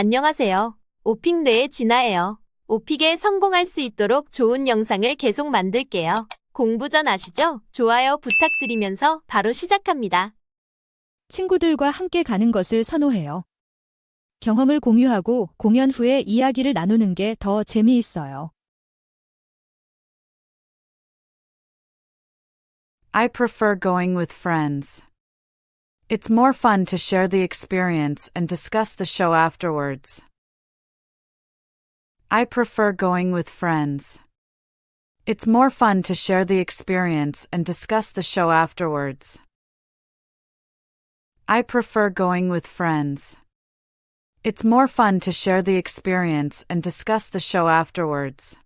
안녕하세요. 오픽뇌의 진아예요. 오픽에 성공할 수 있도록 좋은 영상을 계속 만들게요. 공부 전 아시죠? 좋아요 부탁드리면서 바로 시작합니다. 친구들과 함께 가는 것을 선호해요. 경험을 공유하고 공연 후에 이야기를 나누는 게 더 재미있어요. I prefer going with friends. It's more fun to share the experience and discuss the show afterwards. I prefer going with friends. It's more fun to share the experience and discuss the show afterwards. I prefer going with friends. It's more fun to share the experience and discuss the show afterwards.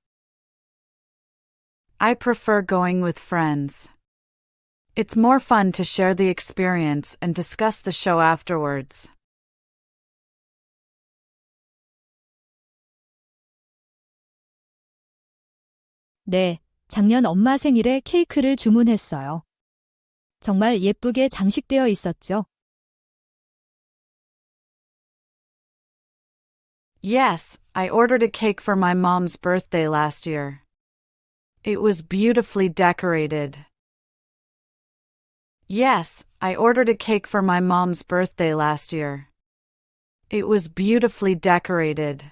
I prefer going with friends. It's more fun to share the experience and discuss the show afterwards. 네, 작년 엄마 생일에 케이크를 주문했어요. 정말 예쁘게 장식되어 있었죠. Yes, I ordered a cake for my mom's birthday last year. It was beautifully decorated. Yes, I ordered a cake for my mom's birthday last year. It was beautifully decorated.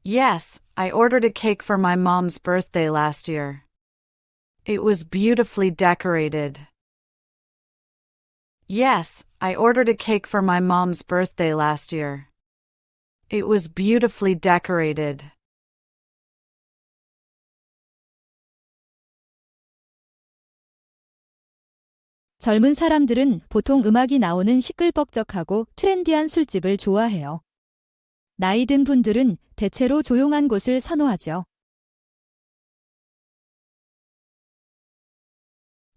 Yes, I ordered a cake for my mom's birthday last year. It was beautifully decorated. Yes, I ordered a cake for my mom's birthday last year. It was beautifully decorated. 젊은 사람들은 보통 음악이 나오는 시끌벅적하고 트렌디한 술집을 좋아해요. 나이 든 분들은 대체로 조용한 곳을 선호하죠.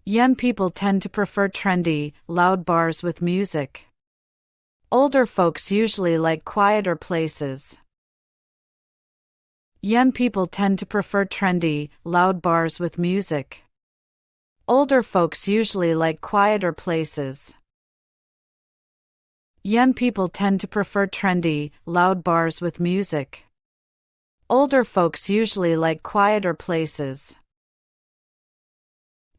Young people tend to prefer trendy, loud bars with music. Older folks usually like quieter places. Young people tend to prefer trendy, loud bars with music. Older folks usually like quieter places. Young people tend to prefer trendy, loud bars with music. Older folks usually like quieter places.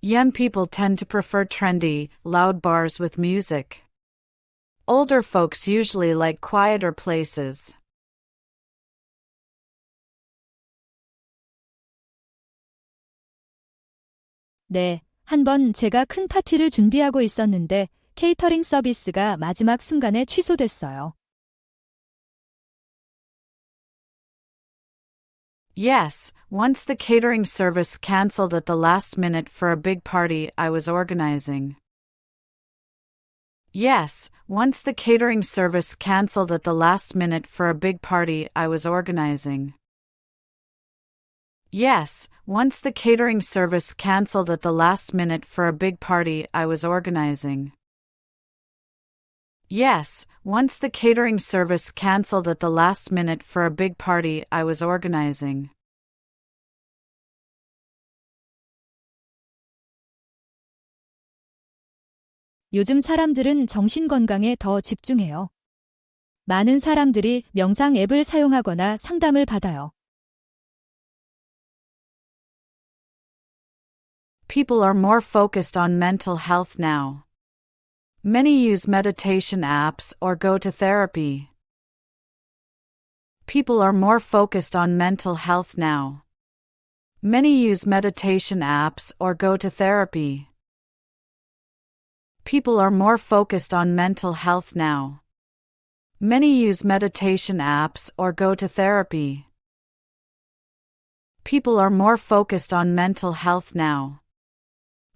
Young people tend to prefer trendy, loud bars with music. Older folks usually like quieter places. 네, 한번 제가 큰 파티를 준비하고 있었는데 케이터링 서비스가 마지막 순간에 취소됐어요. Yes, once the catering service canceled at the last minute for a big party I was organizing. Yes, once the catering service canceled at the last minute for a big party I was organizing. Yes, once the catering service canceled at the last minute for a big party I was organizing. Yes, once the catering service canceled at the last minute for a big party I was organizing. 요즘 사람들은 정신 건강에 더 집중해요. 많은 사람들이 명상 앱을 사용하거나 상담을 받아요. People are more focused on mental health now. Many use meditation apps or go to therapy. People are more focused on mental health now. Many use meditation apps or go to therapy. People are more focused on mental health now. Many use meditation apps or go to therapy. People are more focused on mental health now.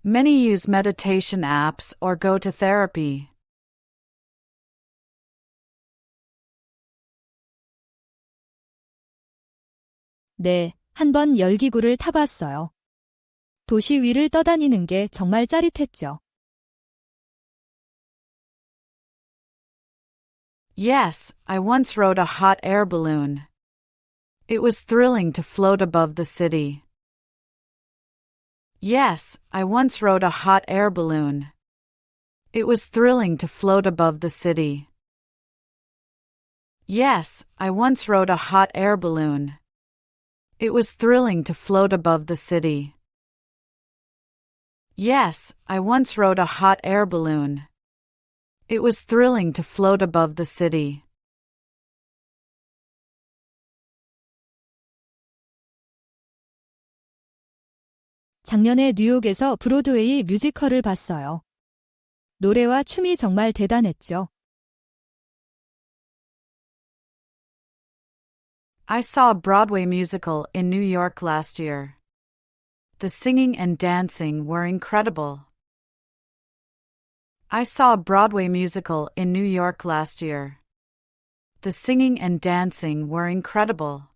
Many use meditation apps or go to therapy. 네, 한번 열기구를 타봤어요. 도시 위를 떠다니는 게 정말 짜릿했죠. Yes, I once rode a hot air balloon. It was thrilling to float above the city. Yes, I once rode a hot air balloon. It was thrilling to float above the city. Yes, I once rode a hot air balloon. It was thrilling to float above the city. Yes, I once rode a hot air balloon. It was thrilling to float above the city. 작년에 뉴욕에서 브로드웨이 뮤지컬을 봤어요. 노래와 춤이 정말 대단했죠. I saw a Broadway musical in New York last year. The singing and dancing were incredible. I saw a Broadway musical in New York last year. The singing and dancing were incredible.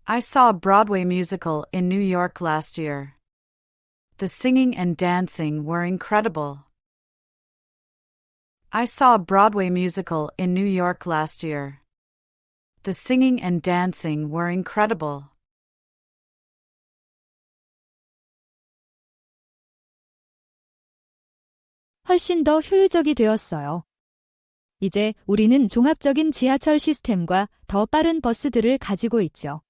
I saw a Broadway musical in New York last year. The singing and dancing were incredible. I saw a Broadway musical in New York last year. The singing and dancing were incredible. 훨씬 더 효율적이 되었어요. 이제 우리는 종합적인 지하철 시스템과 더 빠른 버스들을 가지고 있죠.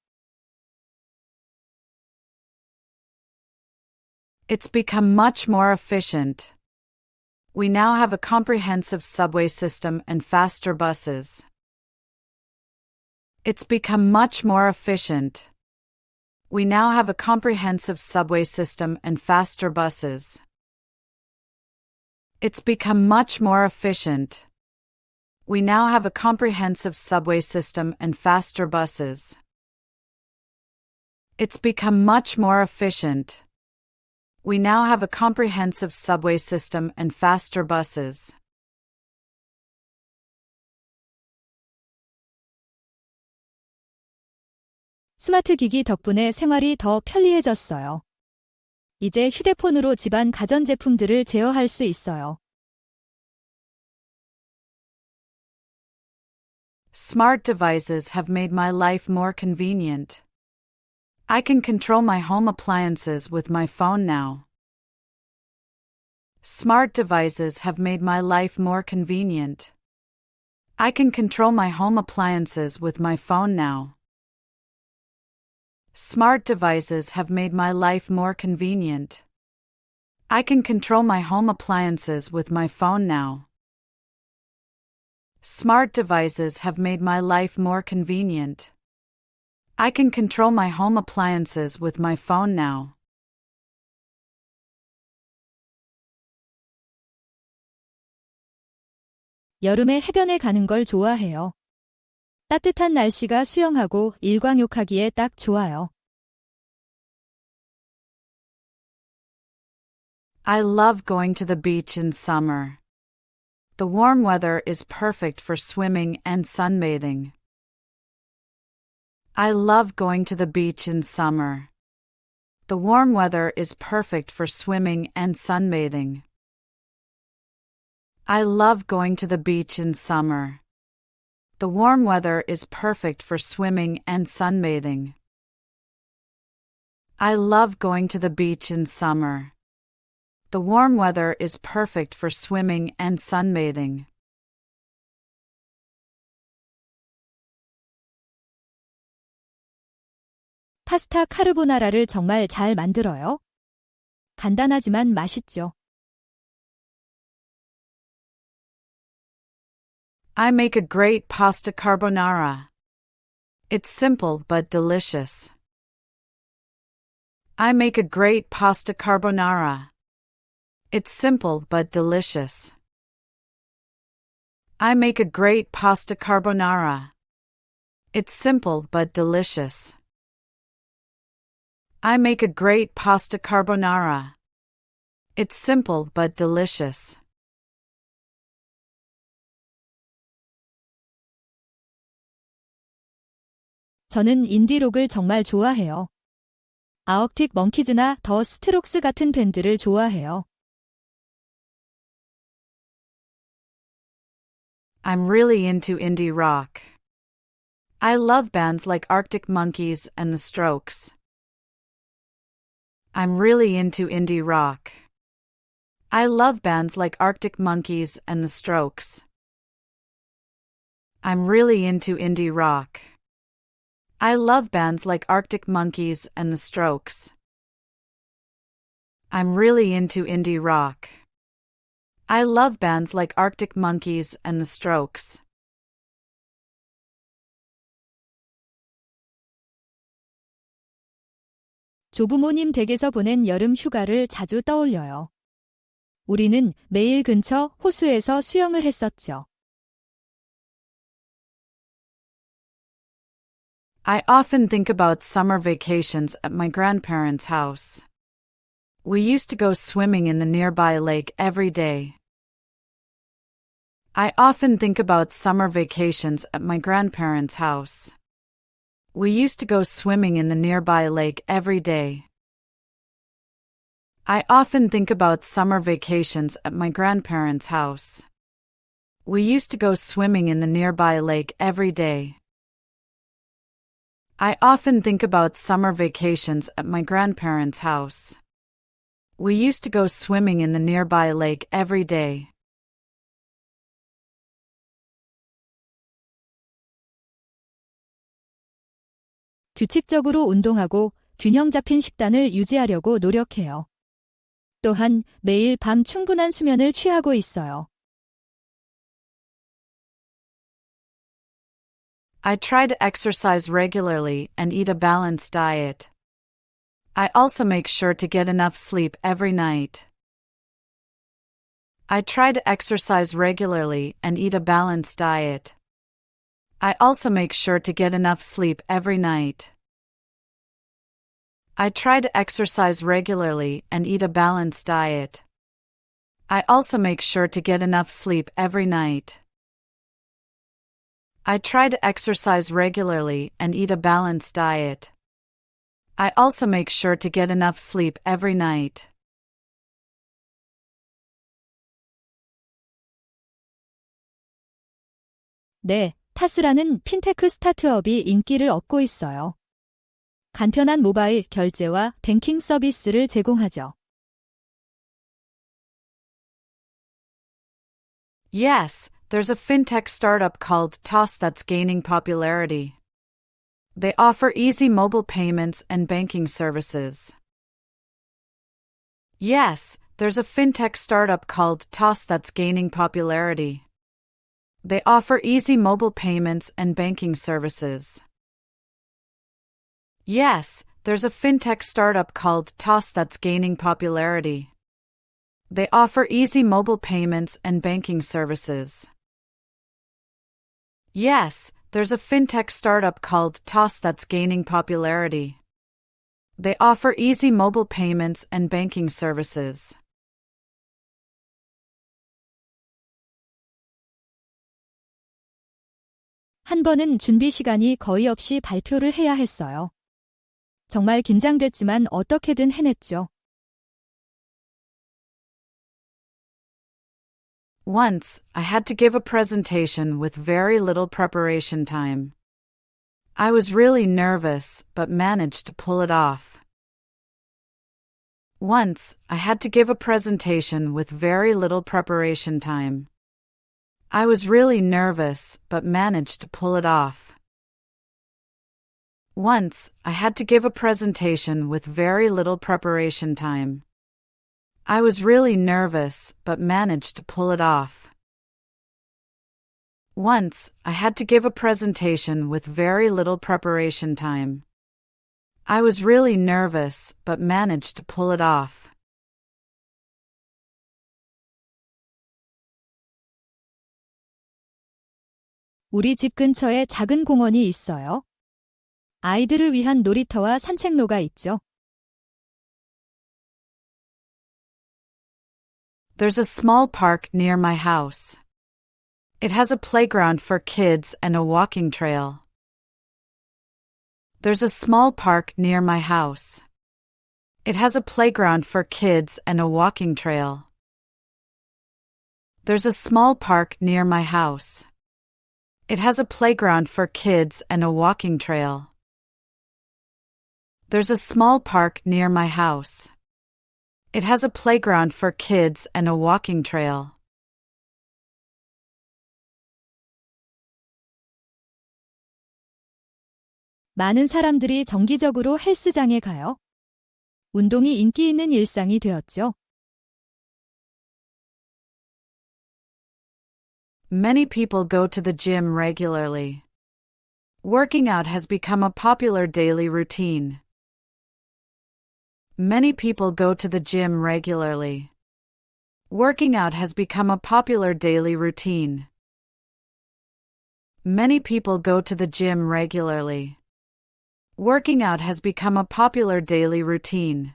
It's become much more efficient. We now have a comprehensive subway system and faster buses. It's become much more efficient. We now have a comprehensive subway system and faster buses. It's become much more efficient. We now have a comprehensive subway system and faster buses. It's become much more efficient. We now have a comprehensive subway system and faster buses. 스마트 기기 덕분에 생활이 더 편리해졌어요. 이제 휴대폰으로 집안 가전제품들을 제어할 수 있어요. Smart devices have made my life more convenient. I can control my home appliances with my phone now. Smart devices have made my life more convenient. I can control my home appliances with my phone now. Smart devices have made my life more convenient. I can control my home appliances with my phone now. Smart devices have made my life more convenient. I can control my home appliances with my phone now. 여름에 해변에 가는 걸 좋아해요. 따뜻한 날씨가 수영하고 일광욕하기에 딱 좋아요. I love going to the beach in summer. The warm weather is perfect for swimming and sunbathing. I love going to the beach in summer. The warm weather is perfect for swimming and sunbathing. I love going to the beach in summer. The warm weather is perfect for swimming and sunbathing. I love going to the beach in summer. The warm weather is perfect for swimming and sunbathing. 파스타 카르보나라를 정말 잘 만들어요. 간단하지만 맛있죠. I make a great pasta carbonara. It's simple but delicious. I make a great pasta carbonara. It's simple but delicious. I make a great pasta carbonara. It's simple but delicious. I make a great pasta carbonara. It's simple but delicious. 저는 인디록을 정말 좋아해요. 아uk틱 먼키즈나 더 스트록스 같은 밴드를 좋아해요. I'm really into indie rock. I love bands like Arctic Monkeys and The Strokes. I'm really into indie rock. I love bands like Arctic Monkeys and The Strokes. I'm really into indie rock. I love bands like Arctic Monkeys and The Strokes. I'm really into indie rock. I love bands like Arctic Monkeys and The Strokes. 조부모님 댁에서 보낸 여름 휴가를 자주 떠올려요. 우리는 매일 근처 호수에서 수영을 했었죠. I often think about summer vacations at my grandparents' house. We used to go swimming in the nearby lake every day. I often think about summer vacations at my grandparents' house. We used to go swimming in the nearby lake every day. I often think about summer vacations at my grandparents' house. We used to go swimming in the nearby lake every day. I often think about summer vacations at my grandparents' house. We used to go swimming in the nearby lake every day. 규칙적으로 운동하고 균형 잡힌 식단을 유지하려고 노력해요. 또한 매일 밤 충분한 수면을 취하고 있어요. I try to exercise regularly and eat a balanced diet. I also make sure to get enough sleep every night. I try to exercise regularly and eat a balanced diet. I also make sure to get enough sleep every night. I try to exercise regularly and eat a balanced diet. I also make sure to get enough sleep every night. I try to exercise regularly and eat a balanced diet. I also make sure to get enough sleep every night. 네, 타스라는 핀테크 스타트업이 인기를 얻고 있어요. 간편한 모바일 결제와 뱅킹 서비스를 제공하죠. Yes, there's a fintech startup called Toss that's gaining popularity. They offer easy mobile payments and banking services. Yes, there's a fintech startup called Toss that's gaining popularity. They offer easy mobile payments and banking services. Yes, there's a fintech startup called Toss that's gaining popularity. They offer easy mobile payments and banking services. Yes, there's a fintech startup called Toss that's gaining popularity. They offer easy mobile payments and banking services. 한 번은 준비 시간이 거의 없이 발표를 해야 했어요. 정말 긴장됐지만 어떻게든 해냈죠. Once, I had to give a presentation with very little preparation time. I was really nervous, but managed to pull it off. Once, I had to give a presentation with very little preparation time. I was really nervous, but managed to pull it off. Once, I had to give a presentation with very little preparation time. I was really nervous, but managed to pull it off. Once, I had to give a presentation with very little preparation time. I was really nervous, but managed to pull it off. 우리 집 근처에 작은 공원이 있어요. 아이들을 위한 놀이터와 산책로가 있죠. There's a small park near my house. It has a playground for kids and a walking trail. There's a small park near my house. It has a playground for kids and a walking trail. There's a small park near my house. It has a playground for kids and a walking trail. There's a small park near my house. It has a playground for kids and a walking trail. 많은 사람들이 정기적으로 헬스장에 가요. 운동이 인기 있는 일상이 되었죠. Many people go to the gym regularly. Working out has become a popular daily routine. Many people go to the gym regularly. Working out has become a popular daily routine. Many people go to the gym regularly. Working out has become a popular daily routine.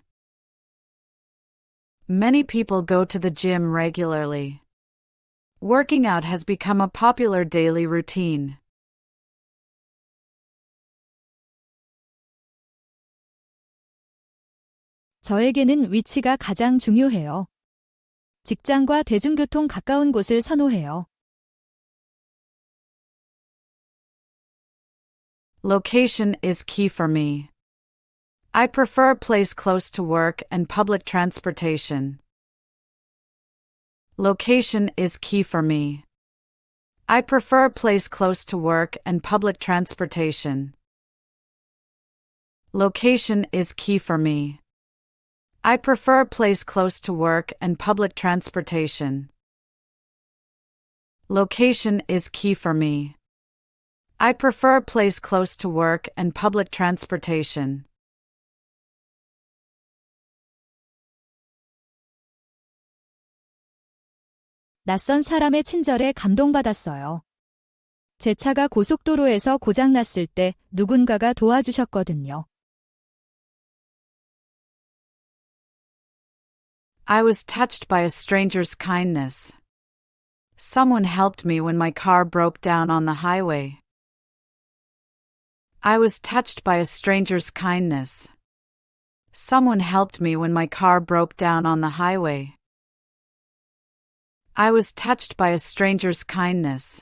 Many people go to the gym regularly. Working out has become a popular daily routine. 저에게는 위치가 가장 중요해요. 직장과 대중교통 가까운 곳을 선호해요. Location is key for me. I prefer a place close to work and public transportation. Location is key for me. I prefer a place close to work and public transportation. Location is key for me. I prefer a place close to work and public transportation. Location is key for me. I prefer a place close to work and public transportation. 낯선 사람의 친절에 감동받았어요. 제 차가 고속도로에서 고장났을 때 누군가가 도와주셨거든요. I was touched by a stranger's kindness. Someone helped me when my car broke down on the highway. I was touched by a stranger's kindness. Someone helped me when my car broke down on the highway. I was touched by a stranger's kindness.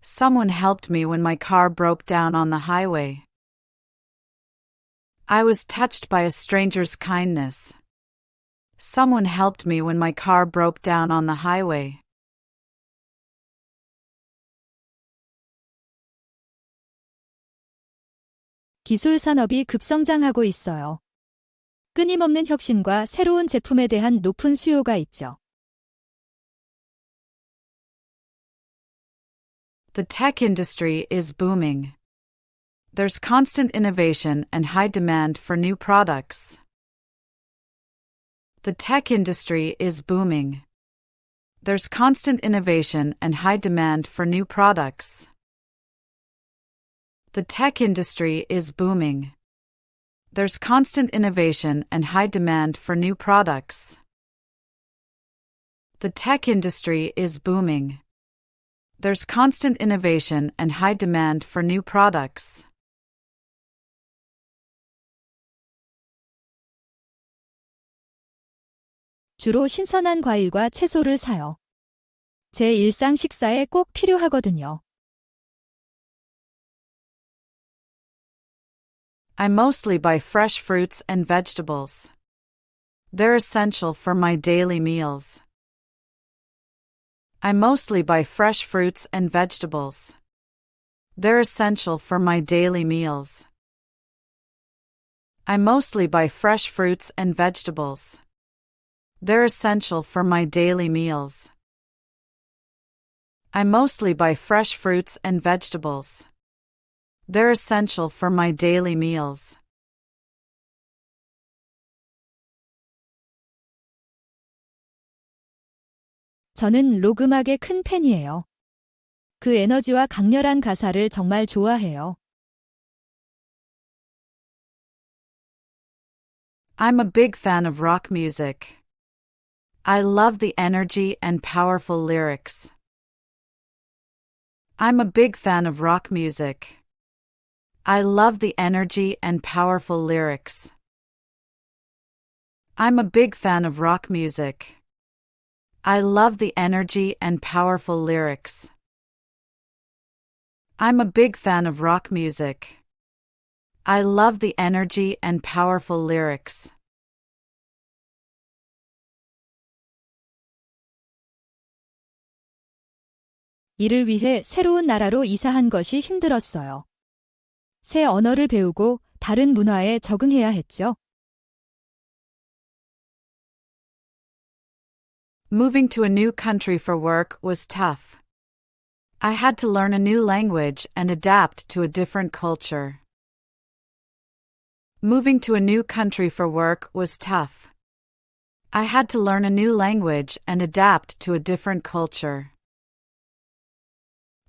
Someone helped me when my car broke down on the highway. I was touched by a stranger's kindness. Someone helped me when my car broke down on the highway. 기술 산업이 급성장하고 있어요. 끊임없는 혁신과 새로운 제품에 대한 높은 수요가 있죠. The tech industry is booming. There's constant innovation and high demand for new products. The tech industry is booming. There's constant innovation and high demand for new products. The tech industry is booming. There's constant innovation and high demand for new products. The tech industry is booming. There's constant innovation and high demand for new products. 주로 신선한 과일과 채소를 사요. 제 일상 식사에 꼭 필요하거든요. I mostly buy fresh fruits and vegetables. They're essential for my daily meals. I mostly buy fresh fruits and vegetables. They're essential for my daily meals. I mostly buy fresh fruits and vegetables. They're essential for my daily meals. I mostly buy fresh fruits and vegetables. They're essential for my daily meals. 저는 록 음악의 큰 팬이에요. 그 에너지와 강렬한 가사를 정말 좋아해요. I'm a big fan of rock music. I love the energy and powerful lyrics. I'm a big fan of rock music. I love the energy and powerful lyrics. I'm a big fan of rock music. I love the energy and powerful lyrics. I'm a big fan of rock music. I love the energy and powerful lyrics. 이를 위해 새로운 나라로 이사한 것이 힘들었어요. 새 언어를 배우고 다른 문화에 적응해야 했죠. Moving to a new country for work was tough. I had to learn a new language and adapt to a different culture. Moving to a new country for work was tough. I had to learn a new language and adapt to a different culture.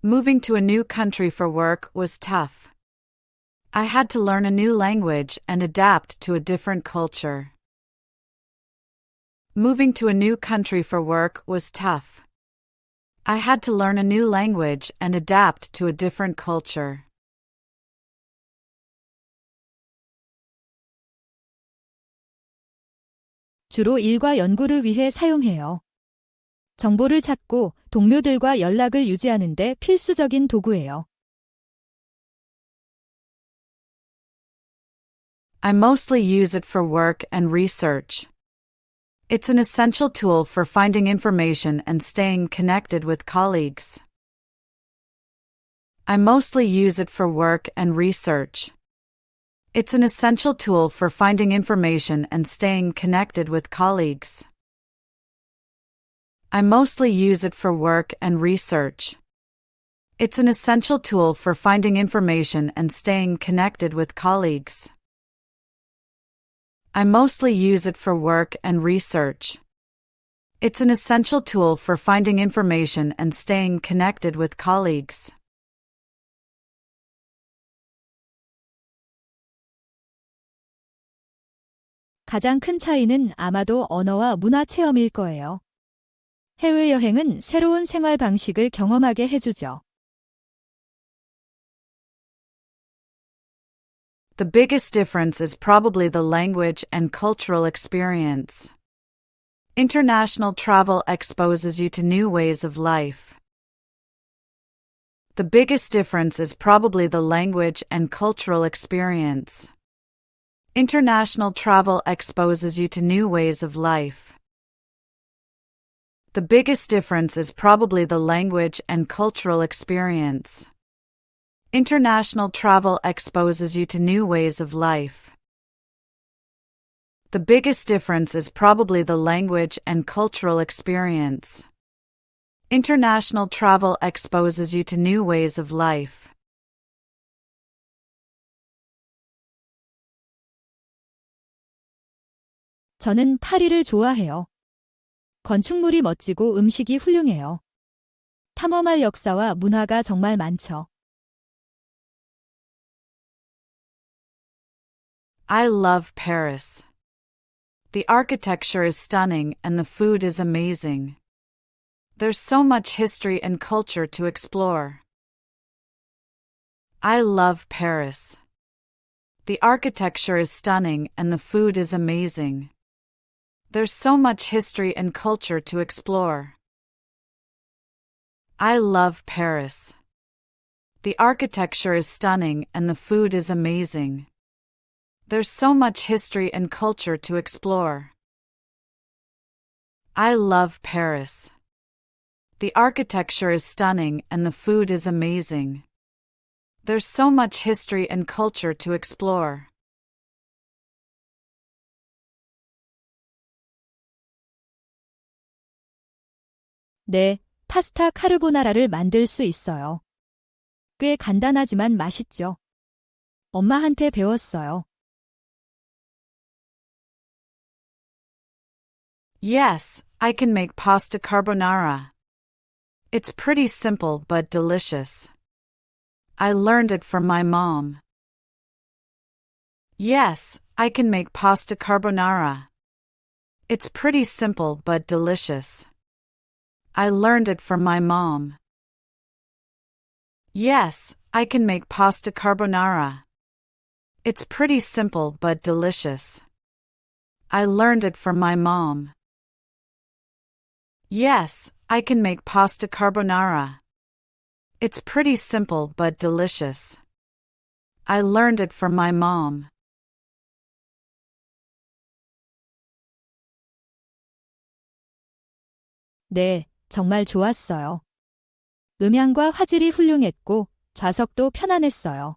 Moving to a new country for work was tough. I had to learn a new language and adapt to a different culture. Moving to a new country for work was tough. I had to learn a new language and adapt to a different culture. 주로 일과 연구를 위해 사용해요. 정보를 찾고 동료들과 연락을 유지하는 데 필수적인 도구예요. I mostly use it for work and research. It's an essential tool for finding information and staying connected with colleagues. I mostly use it for work and research. It's an essential tool for finding information and staying connected with colleagues. I mostly use it for work and research. It's an essential tool for finding information and staying connected with colleagues. I mostly use it for work and research. It's an essential tool for finding information and staying connected with colleagues. 가장 큰 차이는 아마도 언어와 문화 체험일 거예요. 해외여행은 새로운 생활 방식을 경험하게 해주죠. The biggest difference is probably the language and cultural experience. International travel exposes you to new ways of life. The biggest difference is probably the language and cultural experience. International travel exposes you to new ways of life. The biggest difference is probably the language and cultural experience. International travel exposes you to new ways of life. The biggest difference is probably the language and cultural experience. International travel exposes you to new ways of life. 저는 파리를 좋아해요. 건축물이 멋지고 음식이 훌륭해요. 탐험할 역사와 문화가 정말 많죠. I love Paris. The architecture is stunning and the food is amazing. There's so much history and culture to explore. I love Paris. The architecture is stunning and the food is amazing. There's so much history and culture to explore. I love Paris. The architecture is stunning and the food is amazing. There's so much history and culture to explore. I love Paris. The architecture is stunning and the food is amazing. There's so much history and culture to explore. 네, 파스타 카르보나라를 만들 수 있어요. 꽤 간단하지만 맛있죠. 엄마한테 배웠어요. Yes, I can make pasta carbonara. It's pretty simple but delicious. I learned it from my mom. Yes, I can make pasta carbonara. It's pretty simple but delicious. I learned it from my mom. Yes, I can make pasta carbonara. It's pretty simple but delicious. I learned it from my mom. Yes, I can make pasta carbonara. It's pretty simple but delicious. I learned it from my mom. 네, 정말 좋았어요. 음향과 화질이 훌륭했고 좌석도 편안했어요.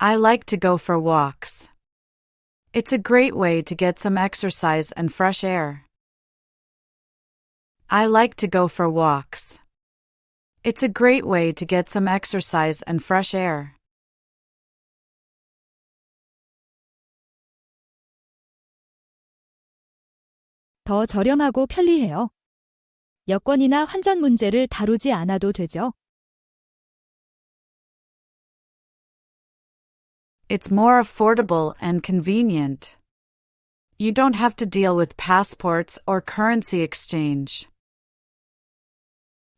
I like to go for walks. It's a great way to get some exercise and fresh air. I like to go for walks. It's a great way to get some exercise and fresh air. 더 저렴하고 편리해요. 여권이나 환전 문제를 다루지 않아도 되죠. It's more affordable and convenient. You don't have to deal with passports or currency exchange.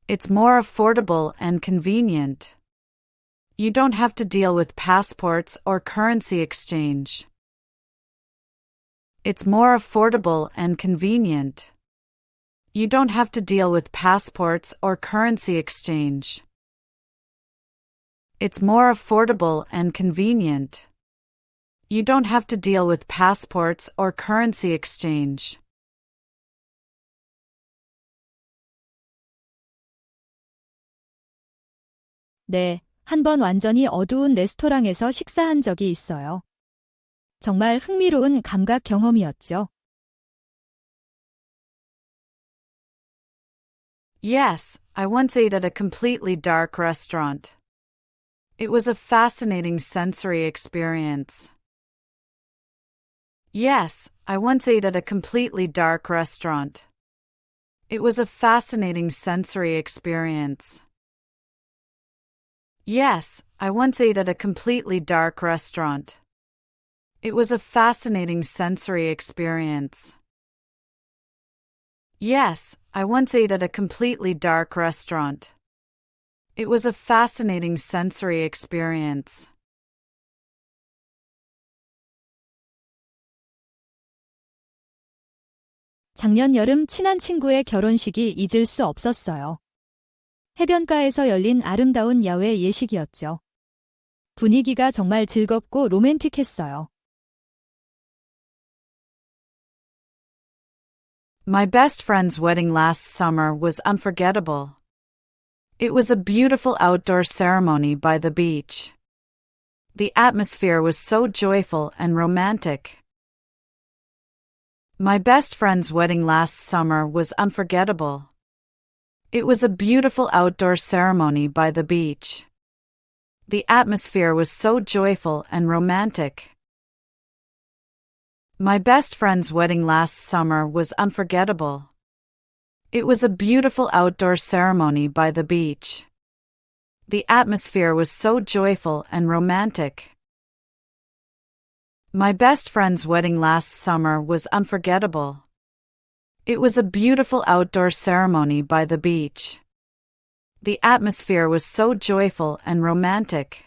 It's more affordable and convenient. You don't have to deal with passports or currency exchange. It's more affordable and convenient. You don't have to deal with passports or currency exchange. It's more affordable and convenient. You don't have to deal with passports or currency exchange. 네, 한 번 완전히 어두운 레스토랑에서 식사한 적이 있어요. 정말 흥미로운 감각 경험이었죠. Yes, I once ate at a completely dark restaurant. It was a fascinating sensory experience. Yes, I once ate at a completely dark restaurant. It was a fascinating sensory experience. Yes, I once ate at a completely dark restaurant. It was a fascinating sensory experience. Yes, I once ate at a completely dark restaurant. It was a fascinating sensory experience. 작년 여름 친한 친구의 결혼식이 잊을 수 없었어요. 해변가에서 열린 아름다운 야외 예식이었죠. 분위기가 정말 즐겁고 로맨틱했어요. My best friend's wedding last summer was unforgettable. It was a beautiful outdoor ceremony by the beach. The atmosphere was so joyful and romantic. My best friend's wedding last summer was unforgettable. It was a beautiful outdoor ceremony by the beach. The atmosphere was so joyful and romantic. My best friend's wedding last summer was unforgettable. It was a beautiful outdoor ceremony by the beach. The atmosphere was so joyful and romantic. My best friend's wedding last summer was unforgettable. It was a beautiful outdoor ceremony by the beach. The atmosphere was so joyful and romantic.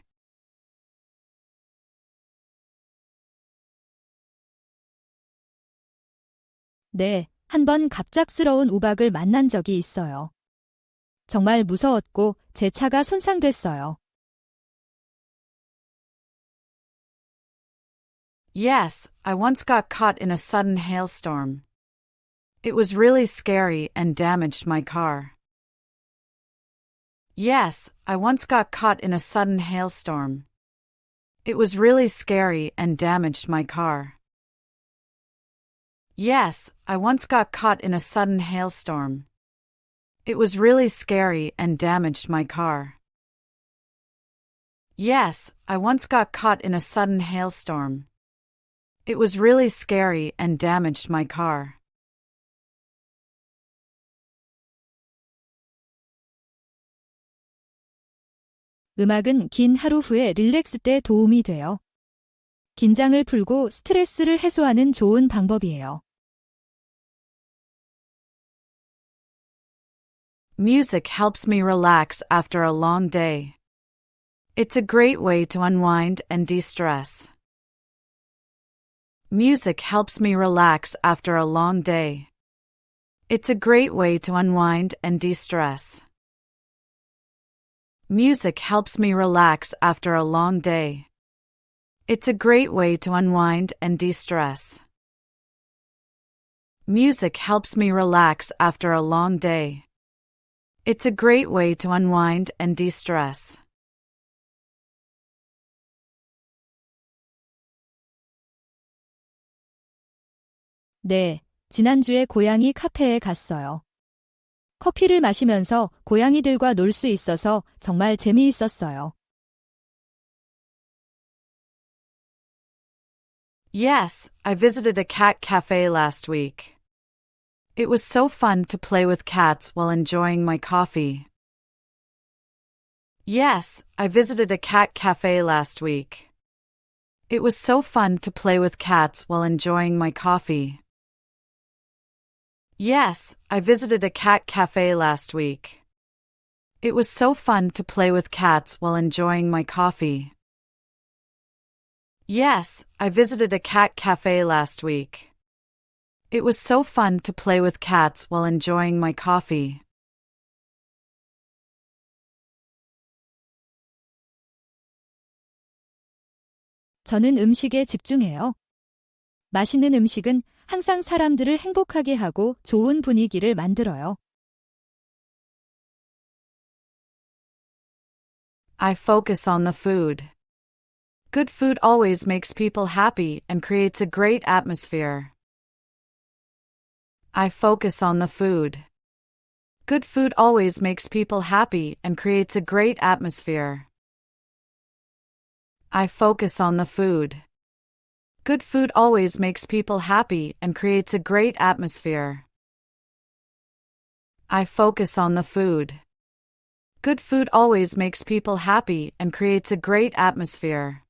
네, 한 번 갑작스러운 우박을 만난 적이 있어요. 정말 무서웠고 제 차가 손상됐어요. Yes, I once got caught in a sudden hailstorm. It was really scary and damaged my car. Yes, I once got caught in a sudden hailstorm. It was really scary and damaged my car. Yes, I once got caught in a sudden hailstorm. It was really scary and damaged my car. Yes, I once got caught in a sudden hailstorm. It was really scary and damaged my car. 음악은 긴 하루 후에 릴렉스 때 도움이 돼요. 긴장을 풀고 스트레스를 해소하는 좋은 방법이에요. Music helps me relax after a long day. It's a great way to unwind and de-stress. Music helps me relax after a long day. It's a great way to unwind and de-stress. Music helps me relax after a long day. It's a great way to unwind and de-stress. Music helps me relax after a long day. It's a great way to unwind and de-stress. 네, 지난주에 고양이 카페에 갔어요. 커피를 마시면서 고양이들과 놀 수 있어서 정말 재미있었어요. Yes, I visited a cat cafe last week. It was so fun to play with cats while enjoying my coffee. Yes, I visited a cat cafe last week. It was so fun to play with cats while enjoying my coffee. Yes, I visited a cat cafe last week. It was so fun to play with cats while enjoying my coffee. Yes, I visited a cat cafe last week. It was so fun to play with cats while enjoying my coffee. 저는 음식에 집중해요. 맛있는 음식은 항상 사람들을 행복하게 하고 좋은 분위기를 만들어요. I focus on the food. Good food always makes people happy and creates a great atmosphere. I focus on the food. Good food always makes people happy and creates a great atmosphere. I focus on the food. Good food always makes people happy and creates a great atmosphere. I focus on the food. Good food always makes people happy and creates a great atmosphere.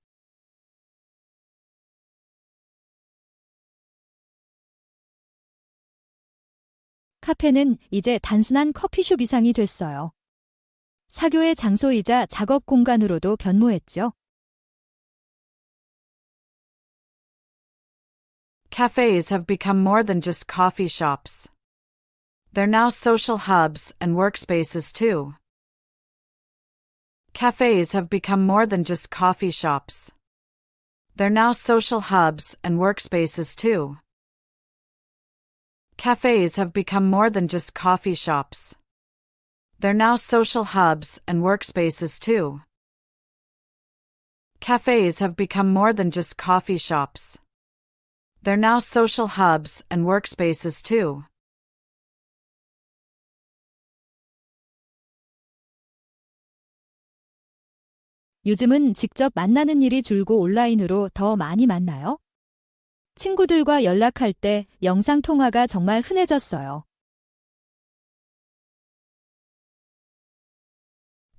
카페는 이제 단순한 커피숍 이상이 됐어요. 사교의 장소이자 작업 공간으로도 변모했죠. Cafes have become more than just coffee shops. They're now social hubs and workspaces too. Cafes have become more than just coffee shops. They're now social hubs and workspaces too. Cafes have become more than just coffee shops. They're now social hubs and workspaces too. Cafes have become more than just coffee shops. They're now social hubs and workspaces too. 요즘은 직접 만나는 일이 줄고 온라인으로 더 많이 만나요? 친구들과 연락할 때 영상통화가 정말 흔해졌어요.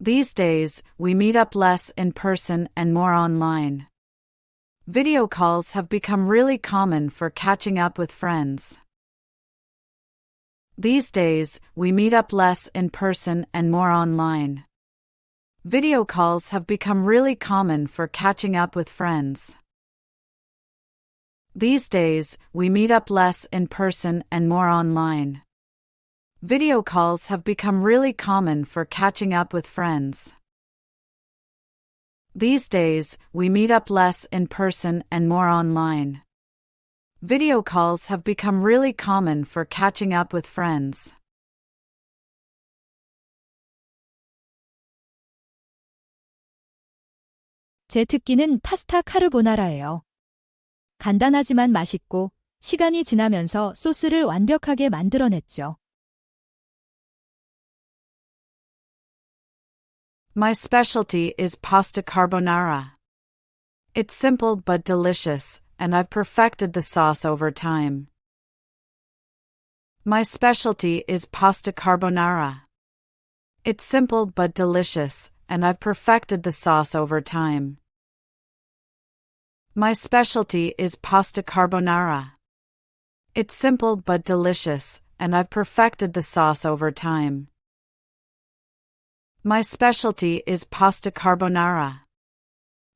These days, we meet up less in person and more online. Video calls have become really common for catching up with friends. These days, we meet up less in person and more online. Video calls have become really common for catching up with friends. These days, we meet up less in person and more online. Video calls have become really common for catching up with friends. These days, we meet up less in person and more online. Video calls have become really common for catching up with friends. 제 특기는 파스타 카르보나라예요. 간단하지만 맛있고 시간이 지나면서 소스를 완벽하게 만들어냈죠. My specialty is pasta carbonara. It's simple but delicious, and I've perfected the sauce over time. My specialty is pasta carbonara. It's simple but delicious, and I've perfected the sauce over time. My specialty is pasta carbonara. It's simple but delicious, and I've perfected the sauce over time. My specialty is pasta carbonara.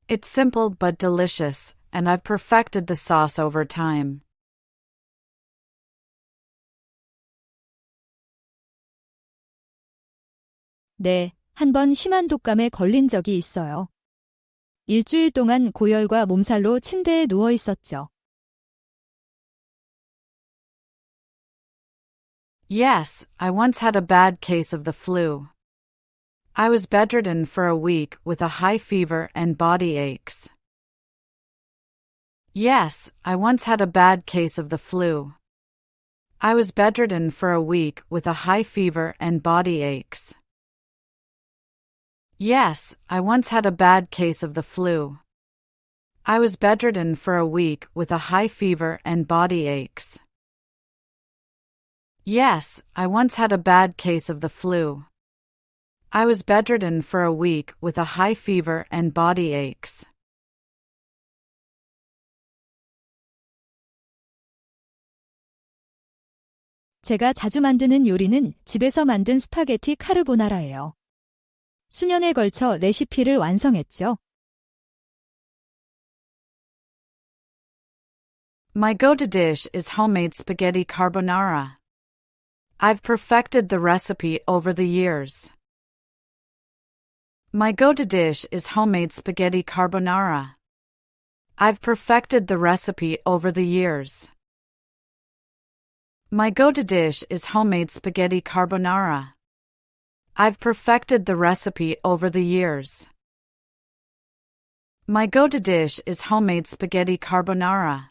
It's simple but delicious, and I've perfected the sauce over time. 네, 한 번 심한 독감에 걸린 적이 있어요. 일주일 동안 고열과 몸살로 침대에 누워 있었죠. Yes, I once had a bad case of the flu. I was bedridden for a week with a high fever and body aches. Yes, I once had a bad case of the flu. I was bedridden for a week with a high fever and body aches. Yes, I once had a bad case of the flu. I was bedridden for a week with a high fever and body aches. Yes, I once had a bad case of the flu. I was bedridden for a week with a high fever and body aches. 제가 자주 만드는 요리는 집에서 만든 스파게티 카르보나라예요. 수년에 걸쳐 레시피를 완성했죠. My go-to dish is homemade spaghetti carbonara. I've perfected the recipe over the years. My go-to dish is homemade spaghetti carbonara. I've perfected the recipe over the years. My go-to dish is homemade spaghetti carbonara. I've perfected the recipe over the years. My go-to dish is homemade spaghetti carbonara.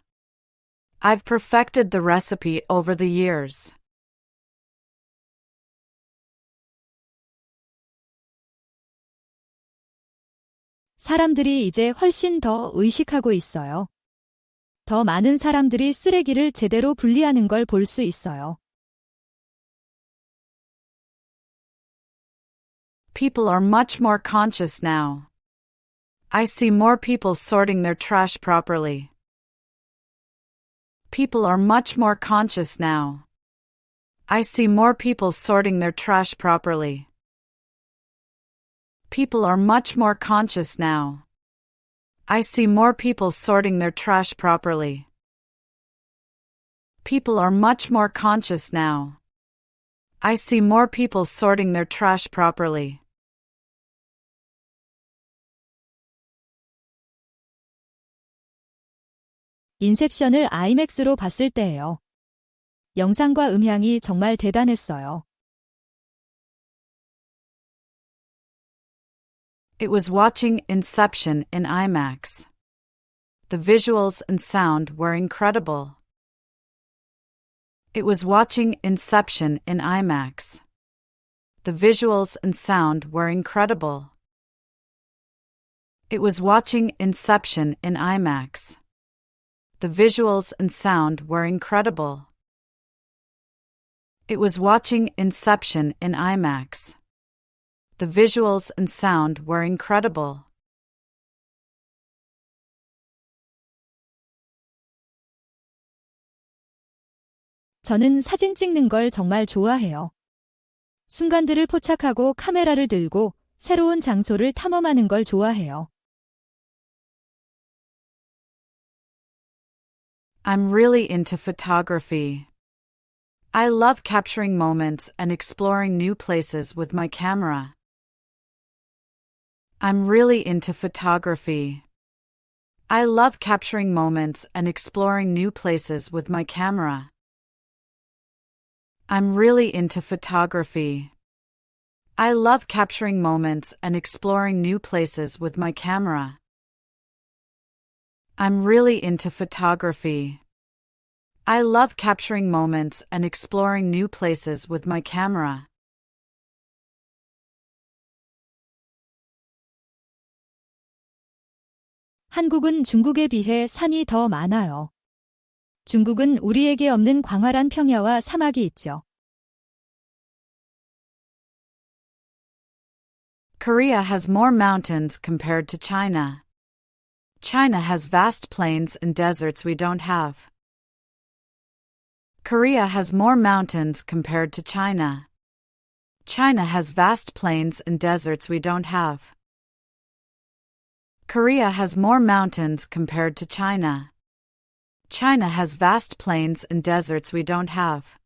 I've perfected the recipe over the years. 사람들이 이제 훨씬 더 의식하고 있어요. 더 많은 사람들이 쓰레기를 제대로 분리하는 걸 볼 수 있어요. People are much more conscious now. I see more people sorting their trash properly. People are much more conscious now. I see more people sorting their trash properly. People are much more conscious now. I see more people sorting their trash properly. People are much more conscious now. I see more people sorting their trash properly. 인셉션을 아이맥스로 봤을 때예요. 영상과 음향이 정말 대단했어요. It was watching Inception in IMAX. The visuals and sound were incredible. It was watching Inception in IMAX. The visuals and sound were incredible. It was watching Inception in IMAX. The visuals and sound were incredible. It was watching Inception in IMAX. The visuals and sound were incredible. 저는 사진 찍는 걸 정말 좋아해요. 순간들을 포착하고 카메라를 들고 새로운 장소를 탐험하는 걸 좋아해요. I'm really into photography. I love capturing moments and exploring new places with my camera. I'm really into photography. I love capturing moments and exploring new places with my camera. I'm really into photography. I love capturing moments and exploring new places with my camera. I'm really into photography. I love capturing moments and exploring new places with my camera. 한국은 중국에 비해 산이 더 많아요. 중국은 우리에게 없는 광활한 평야와 사막이 있죠. Korea has more mountains compared to China. China has vast plains and deserts we don't have. Korea has more mountains compared to China. China has vast plains and deserts we don't have. Korea has more mountains compared to China. China has vast plains and deserts we don't have.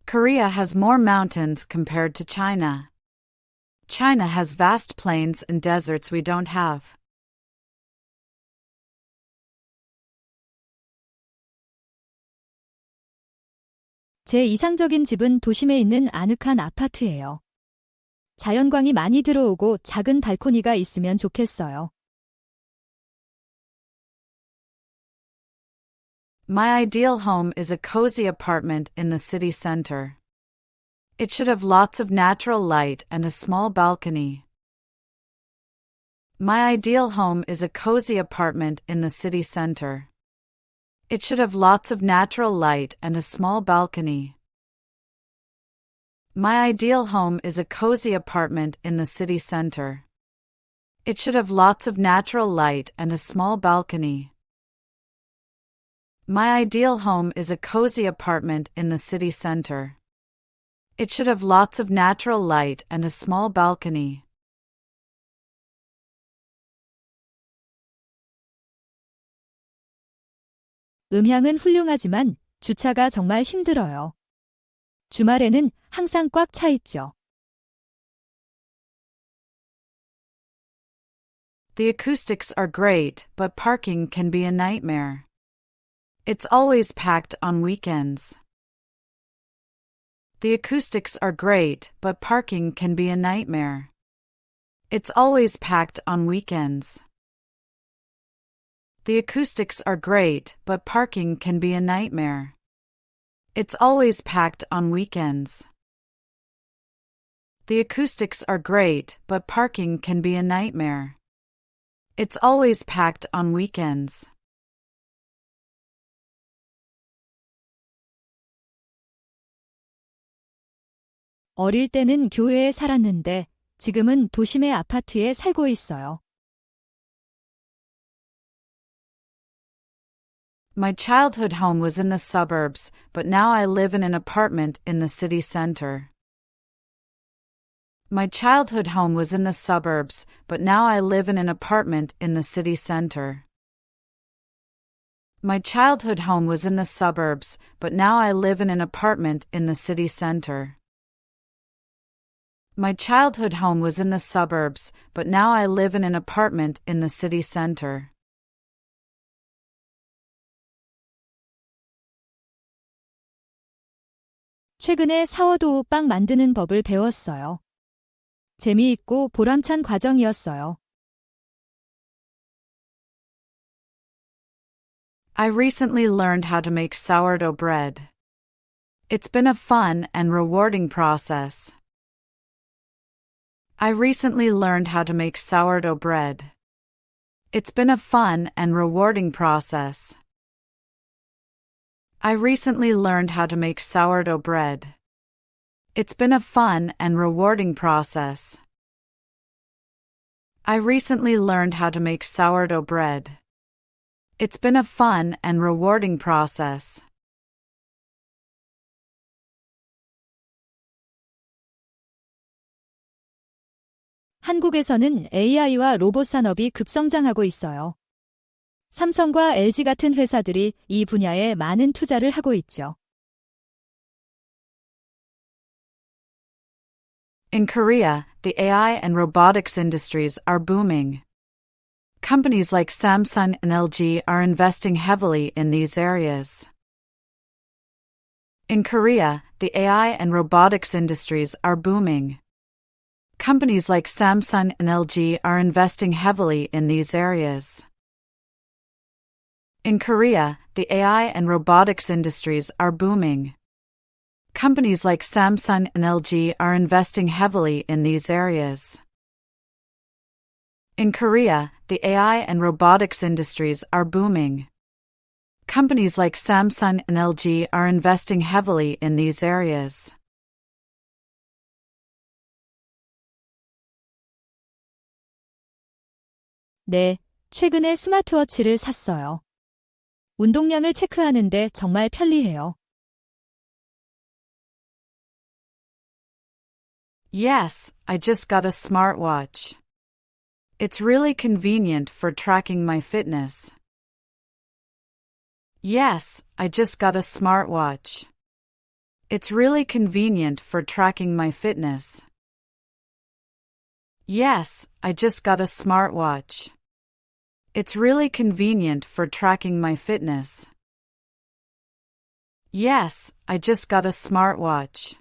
Korea has more mountains compared to China. China has vast plains and deserts we don't have. 제 이상적인 집은 도심에 있는 아늑한 아파트예요. 자연광이 많이 들어오고 작은 발코니가 있으면 좋겠어요. My ideal home is a cozy apartment in the city center. It should have lots of natural light and a small balcony. My ideal home is a cozy apartment in the city center. It should have lots of natural light and a small balcony. My ideal home is a cozy apartment in the city center. It should have lots of natural light and a small balcony. My ideal home is a cozy apartment in the city center. It should have lots of natural light and a small balcony. 음향은 훌륭하지만 주차가 정말 힘들어요. 주말에는 항상 꽉 차 있죠. The acoustics are great, but parking can be a nightmare. It's always packed on weekends. The acoustics are great, but parking can be a nightmare. It's always packed on weekends. The acoustics are great, but parking can be a nightmare. It's always packed on weekends. The acoustics are great, but parking can be a nightmare. It's always packed on weekends. 어릴 때는 교회에 살았는데 지금은 도심의 아파트에 살고 있어요. My childhood home was in the suburbs, but now I live in an apartment in the city center. My childhood home was in the suburbs, but now I live in an apartment in the city center. My childhood home was in the suburbs, but now I live in an apartment in the city center. My childhood home was in the suburbs, but now I live in an apartment in the city center. 최근에 사워도우 빵 만드는 법을 배웠어요. 재미있고 보람찬 과정이었어요. I recently learned how to make sourdough bread. It's been a fun and rewarding process. I recently learned how to make sourdough bread. It's been a fun and rewarding process. I recently learned how to make sourdough bread. It's been a fun and rewarding process. I recently learned how to make sourdough bread. It's been a fun and rewarding process. 한국에서는 AI와 로봇 산업이 급성장하고 있어요. 삼성과 LG 같은 회사들이 이 분야에 많은 투자를 하고 있죠. In Korea, the AI and robotics industries are booming. Companies like Samsung and LG are investing heavily in these areas. In Korea, the AI and robotics industries are booming. Companies like Samsung and LG are investing heavily in these areas. In Korea, the AI and robotics industries are booming. Companies like Samsung and LG are investing heavily in these areas. In Korea, the AI and robotics industries are booming. Companies like Samsung and LG are investing heavily in these areas. 네, 최근에 스마트워치를 샀어요. 운동량을 체크하는데 정말 편리해요. Yes, I just got a smartwatch. It's really convenient for tracking my fitness. Yes, I just got a smartwatch. It's really convenient for tracking my fitness. Yes, I just got a smartwatch. It's really convenient for tracking my fitness. Yes, I just got a smartwatch.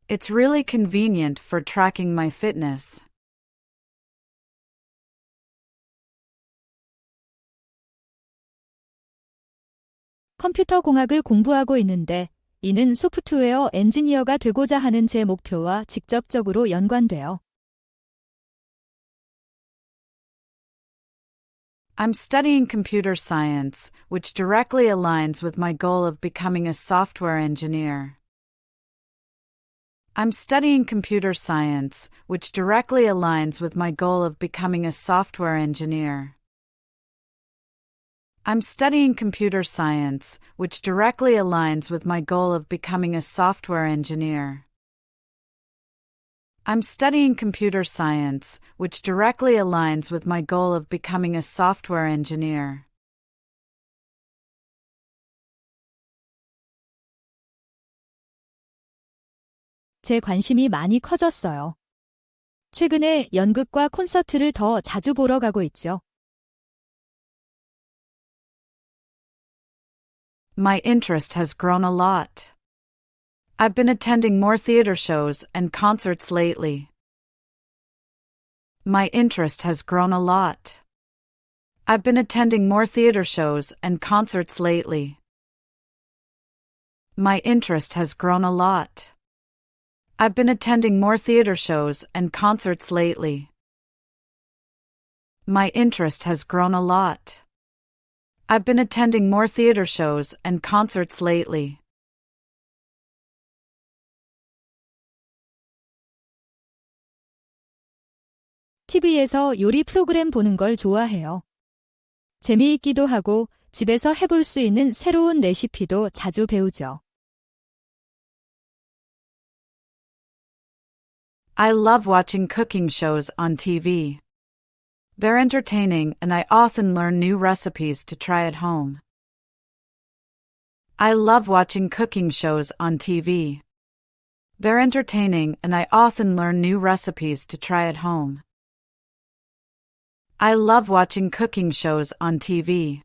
It's really convenient for tracking my fitness. 컴퓨터 공학을 공부하고 있는데 이는 소프트웨어 엔지니어가 되고자 하는 제 목표와 직접적으로 연관돼요. I'm studying computer science, which directly aligns with my goal of becoming a software engineer. I'm studying computer science, which directly aligns with my goal of becoming a software engineer. I'm studying computer science, which directly aligns with my goal of becoming a software engineer. I'm studying computer science, which directly aligns with my goal of becoming a software engineer. 제 관심이 많이 커졌어요. 최근에 연극과 콘서트를 더 자주 보러 가고 있죠. My interest has grown a lot. I've been attending more theater shows and concerts lately. My interest has grown a lot. I've been attending more theater shows and concerts lately. My interest has grown a lot. I've been attending more theater shows and concerts lately. My interest has grown a lot. I've been attending more theater shows and concerts lately. TV에서 요리 프로그램 보는 걸 좋아해요. 재미있기도 하고 집에서 해볼 수 있는 새로운 레시피도 자주 배우죠. I love watching cooking shows on TV. They're entertaining and I often learn new recipes to try at home. I love watching cooking shows on TV. They're entertaining and I often learn new recipes to try at home. I love watching cooking shows on TV.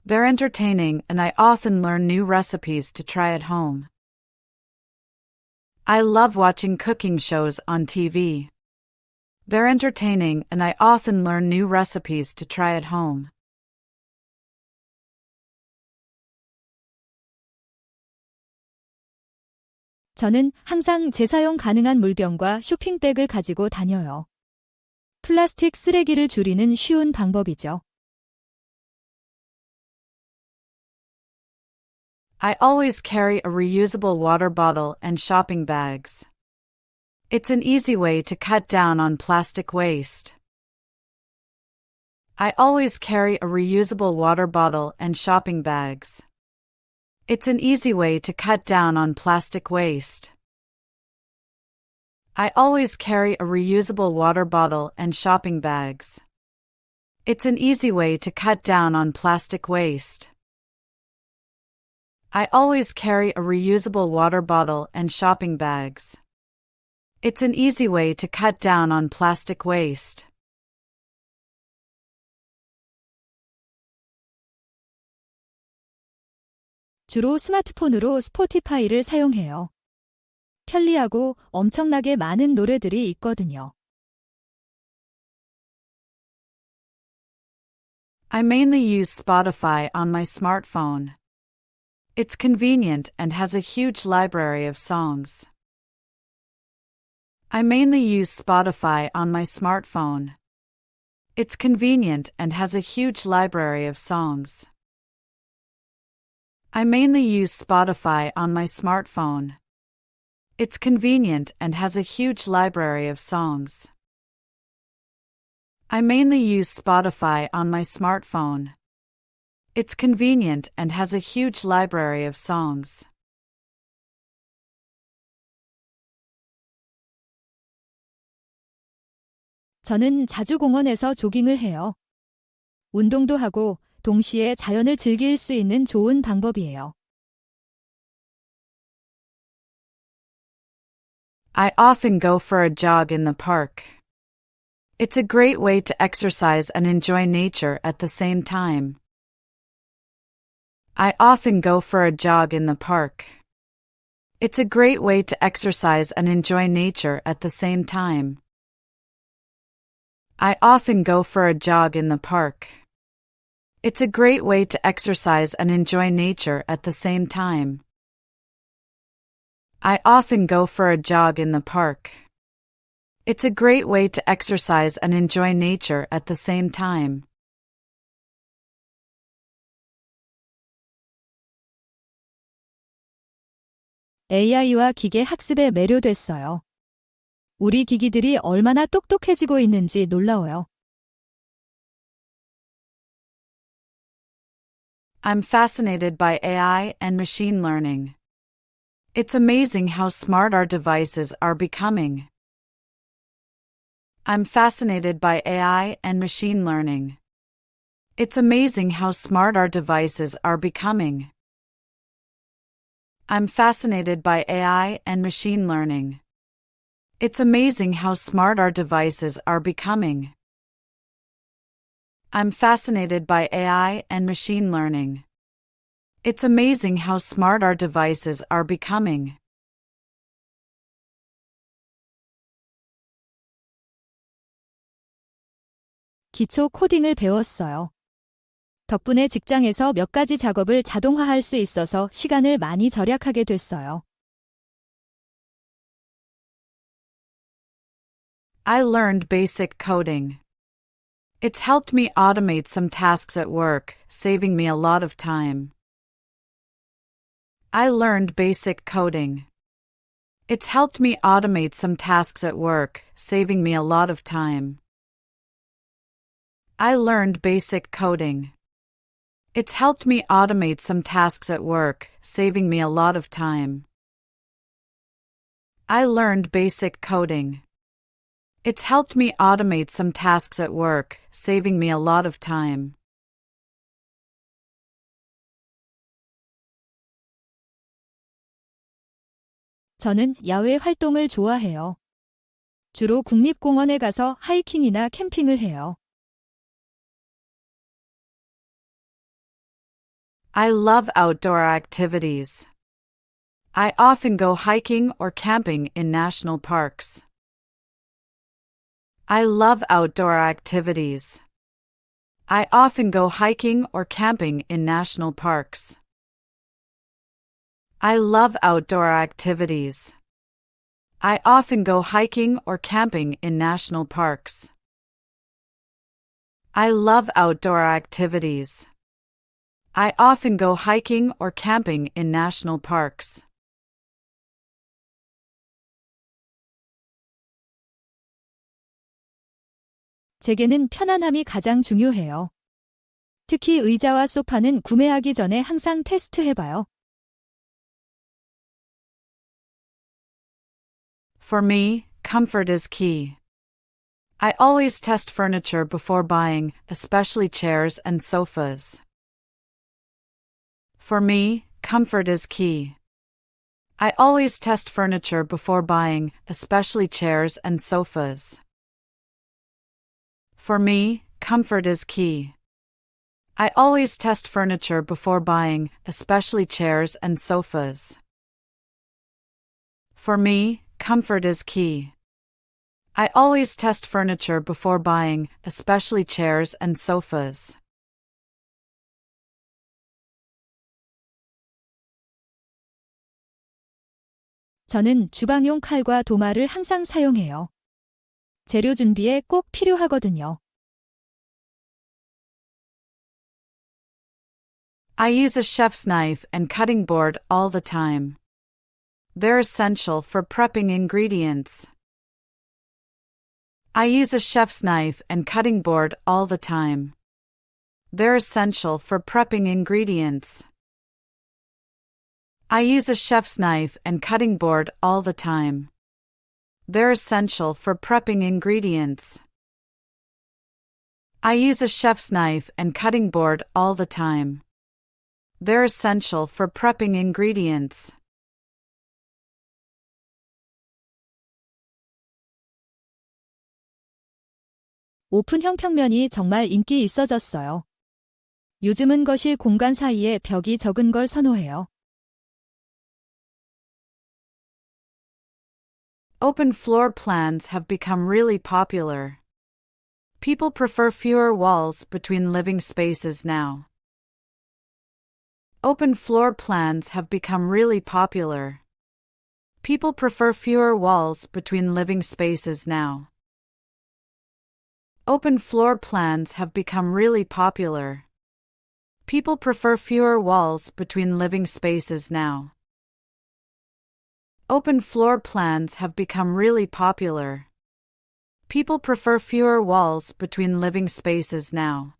They're entertaining and I often learn new recipes to try at home. I love watching cooking shows on TV. They're entertaining and I often learn new recipes to try at home. 저는 항상 재사용 가능한 물병과 쇼핑백을 가지고 다녀요. 플라스틱 쓰레기를 줄이는 쉬운 방법이죠. I always carry a reusable water bottle and shopping bags. It's an easy way to cut down on plastic waste. I always carry a reusable water bottle and shopping bags. It's an easy way to cut down on plastic waste. I always carry a reusable water bottle and shopping bags. It's an easy way to cut down on plastic waste. I always carry a reusable water bottle and shopping bags. It's an easy way to cut down on plastic waste. 주로 스마트폰으로 스포티파이를 사용해요. 편리하고 엄청나게 많은 노래들이 있거든요. I mainly use Spotify on my smartphone. It's convenient and has a huge library of songs. I mainly use Spotify on my smartphone. It's convenient and has a huge library of songs. I mainly use Spotify on my smartphone. It's convenient and has a huge library of songs. I mainly use Spotify on my smartphone. It's convenient and has a huge library of songs. 저는 자주 공원에서 조깅을 해요. 운동도 하고 동시에 자연을 즐길 수 있는 좋은 방법이에요. I often go for a jog in the park. It's a great way to exercise and enjoy nature at the same time. I often go for a jog in the park. It's a great way to exercise and enjoy nature at the same time. I often go for a jog in the park. It's a great way to exercise and enjoy nature at the same time. I often go for a jog in the park. It's a great way to exercise and enjoy nature at the same time. AI와 기계 학습에 매료됐어요. 우리 기기들이 얼마나 똑똑해지고 있는지 놀라워요. I'm fascinated by AI and machine learning. It's amazing how smart our devices are becoming. I'm fascinated by AI and machine learning. It's amazing how smart our devices are becoming. I'm fascinated by AI and machine learning. It's amazing how smart our devices are becoming. I'm fascinated by AI and machine learning. It's amazing how smart our devices are becoming. 기초 코딩을 배웠어요. 덕분에 직장에서 몇 가지 작업을 자동화할 수 있어서 시간을 많이 절약하게 됐어요. I learned basic coding. It's helped me automate some tasks at work, saving me a lot of time. I learned basic coding. It's helped me automate some tasks at work, saving me a lot of time. I learned basic coding. It's helped me automate some tasks at work, saving me a lot of time. I learned basic coding. It's helped me automate some tasks at work, saving me a lot of time. 저는 야외 활동을 좋아해요. 주로 국립공원에 가서 하이킹이나 캠핑을 해요. I love outdoor activities. I often go hiking or camping in national parks. I love outdoor activities. I often go hiking or camping in national parks. I love outdoor activities. I often go hiking or camping in national parks. I love outdoor activities. I often go hiking or camping in national parks. 제게는 편안함이 가장 중요해요. 특히 의자와 소파는 구매하기 전에 항상 테스트해봐요. For me, comfort is key. I always test furniture before buying, especially chairs and sofas. For me, comfort is key. I always test furniture before buying, especially chairs and sofas. For me, comfort is key. I always test furniture before buying, especially chairs and sofas. For me, comfort is key. I always test furniture before buying, especially chairs and sofas. 저는 주방용 칼과 도마를 항상 사용해요. 재료 준비에 꼭 필요하거든요. I use a chef's knife and cutting board all the time. They're essential for prepping ingredients. I use a chef's knife and cutting board all the time. They're essential for prepping ingredients. I use a chef's knife and cutting board all the time. They're essential for prepping ingredients. I use a chef's knife and cutting board all the time. They're essential for prepping ingredients. 오픈형 평면이 정말 인기 있어졌어요. 요즘은 거실 공간 사이에 벽이 적은 걸 선호해요. Open floor plans have become really popular. People prefer fewer walls between living spaces now. Open floor plans have become really popular. People prefer fewer walls between living spaces now. Open floor plans have become really popular. People prefer fewer walls between living spaces now. Open floor plans have become really popular. People prefer fewer walls between living spaces now.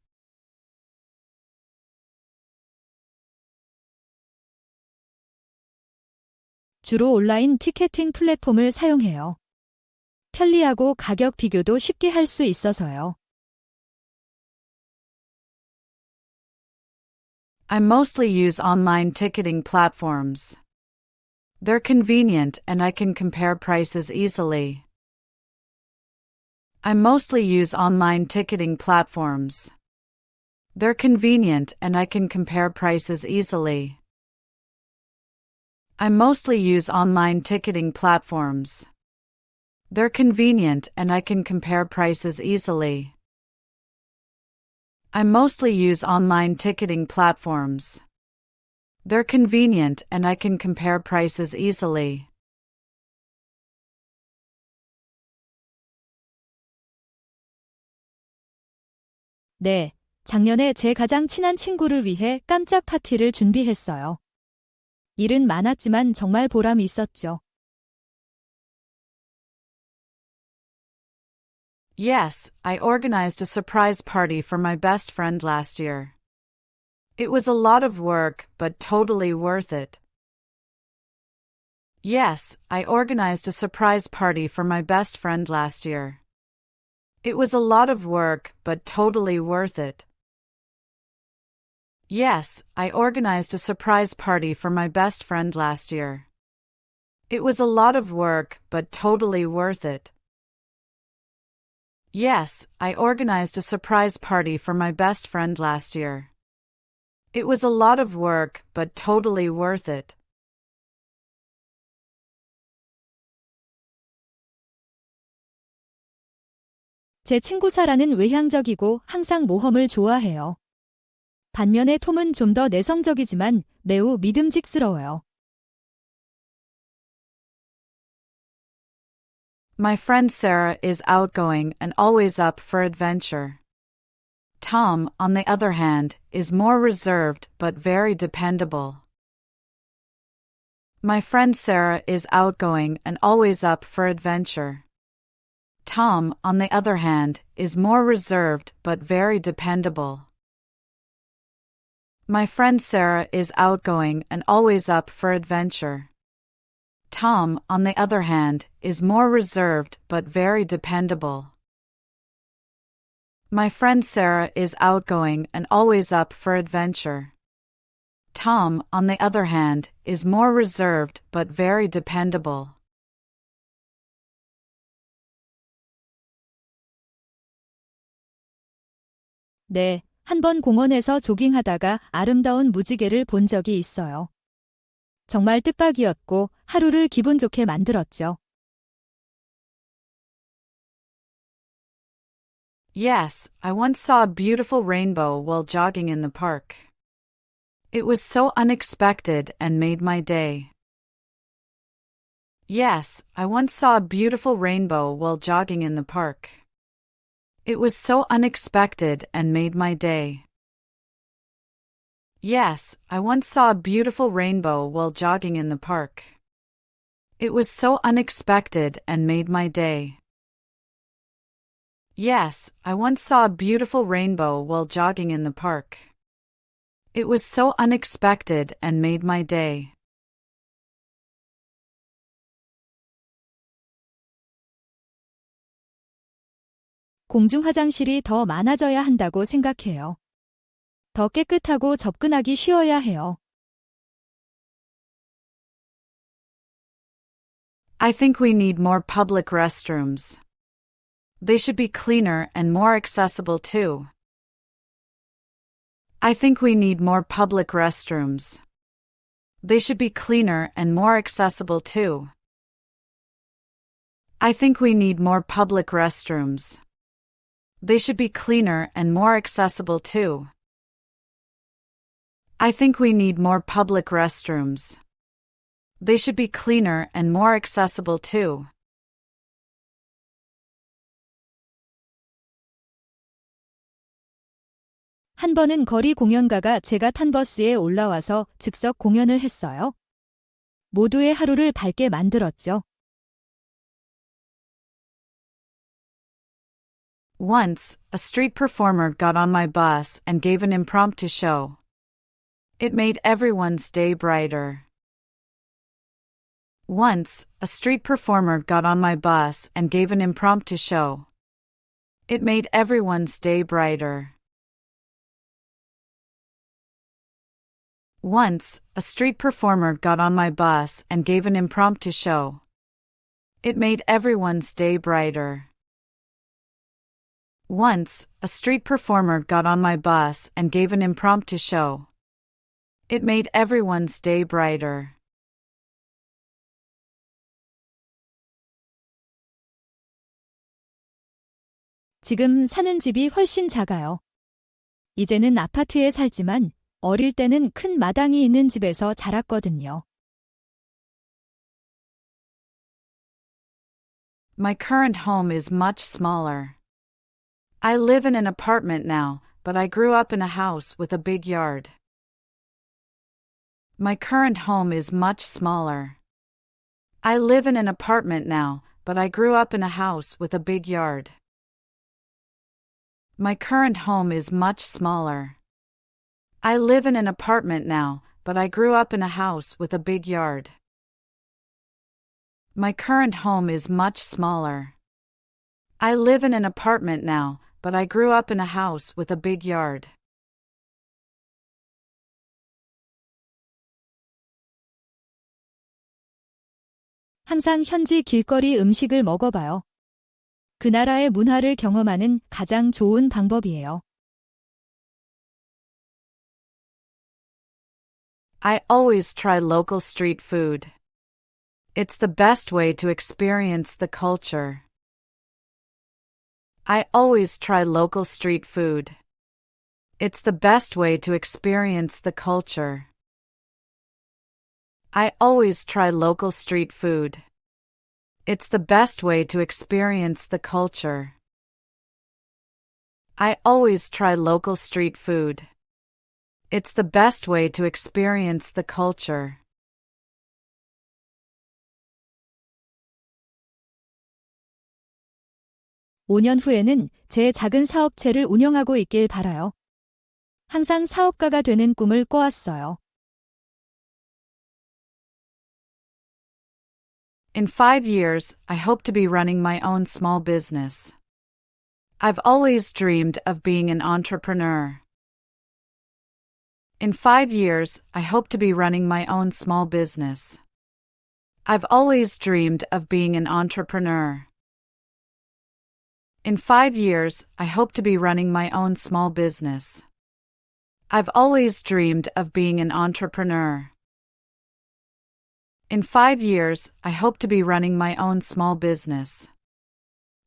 주로 온라인 티켓팅 플랫폼을 사용해요. 편리하고 가격 비교도 쉽게 할 수 있어서요. I mostly use online ticketing platforms. They're convenient and I can compare prices easily. I mostly use online ticketing platforms. They're convenient and I can compare prices easily. I mostly use online ticketing platforms. They're convenient and I can compare prices easily. I mostly use online ticketing platforms. They're convenient and I can compare prices easily. 네, 작년에 제 가장 친한 친구를 위해 깜짝 파티를 준비했어요. 일은 많았지만 정말 보람이 있었죠. Yes, I organized a surprise party for my best friend last year. It was a lot of work, but totally worth it. Yes, I organized a surprise party for my best friend last year. It was a lot of work, but totally worth it. Yes, I organized a surprise party for my best friend last year. It was a lot of work, but totally worth it. Yes, I organized a surprise party for my best friend last year. It was a lot of work, but totally worth it. 제 친구 사라는 외향적이고 항상 모험을 좋아해요. 반면에 톰은 좀 더 내성적이지만 매우 믿음직스러워요. My friend Sarah is outgoing and always up for adventure. Tom, on the other hand, is more reserved but very dependable. My friend Sarah is outgoing and always up for adventure. Tom, on the other hand, is more reserved but very dependable. My friend Sarah is outgoing and always up for adventure. Tom, on the other hand, is more reserved but very dependable. My friend Sarah is outgoing and always up for adventure. Tom, on the other hand, is more reserved but very dependable. 네, 한 번 공원에서 조깅하다가 아름다운 무지개를 본 적이 있어요. 정말 뜻밖이었고 하루를 기분 좋게 만들었죠. Yes, I once saw a beautiful rainbow while jogging in the park. It was so unexpected and made my day. Yes, I once saw a beautiful rainbow while jogging in the park. It was so unexpected and made my day. Yes, I once saw a beautiful rainbow while jogging in the park. It was so unexpected and made my day. Yes, I once saw a beautiful rainbow while jogging in the park. It was so unexpected and made my day. 공중 화장실이 더 많아져야 한다고 생각해요. 더 깨끗하고 접근하기 쉬워야 해요. I think we need more public restrooms. They should be cleaner and more accessible too. I think we need more public restrooms. They should be cleaner and more accessible too. I think we need more public restrooms. They should be cleaner and more accessible too. I think we need more public restrooms. They should be cleaner and more accessible too. 한 번은 거리 공연가가 제가 탄 버스에 올라와서 즉석 공연을 했어요. 모두의 하루를 밝게 만들었죠. Once, a street performer got on my bus and gave an impromptu show. It made everyone's day brighter. Once, a street performer got on my bus and gave an impromptu show. It made everyone's day brighter. Once, a street performer got on my bus and gave an impromptu show. It made everyone's day brighter. Once, a street performer got on my bus and gave an impromptu show. It made everyone's day brighter. 지금 사는 집이 훨씬 작아요. 이제는 아파트에 살지만 어릴 때는 큰 마당이 있는 집에서 자랐거든요. My current home is much smaller. I live in an apartment now, but I grew up in a house with a big yard. My current home is much smaller. I live in an apartment now, but I grew up in a house with a big yard. My current home is much smaller. I live in an apartment now, but I grew up in a house with a big yard. My current home is much smaller. I live in an apartment now, but I grew up in a house with a big yard. 항상 현지 길거리 음식을 먹어봐요. 그 나라의 문화를 경험하는 가장 좋은 방법이에요. I always try local street food. It's the best way to experience the culture. I always try local street food. It's the best way to experience the culture. I always try local street food. It's the best way to experience the culture. I always try local street food. It's the best way to experience the culture. (5년) 후에는 제 작은 사업체를 운영하고 있길 바라요. 항상 사업가가 되는 꿈을 꿔왔어요. In 5 years, I hope to be running my own small business. I've always dreamed of being an entrepreneur. In 5 years, I hope to be running my own small business. I've always dreamed of being an entrepreneur. In 5 years, I hope to be running my own small business. I've always dreamed of being an entrepreneur. In 5 years, I hope to be running my own small business.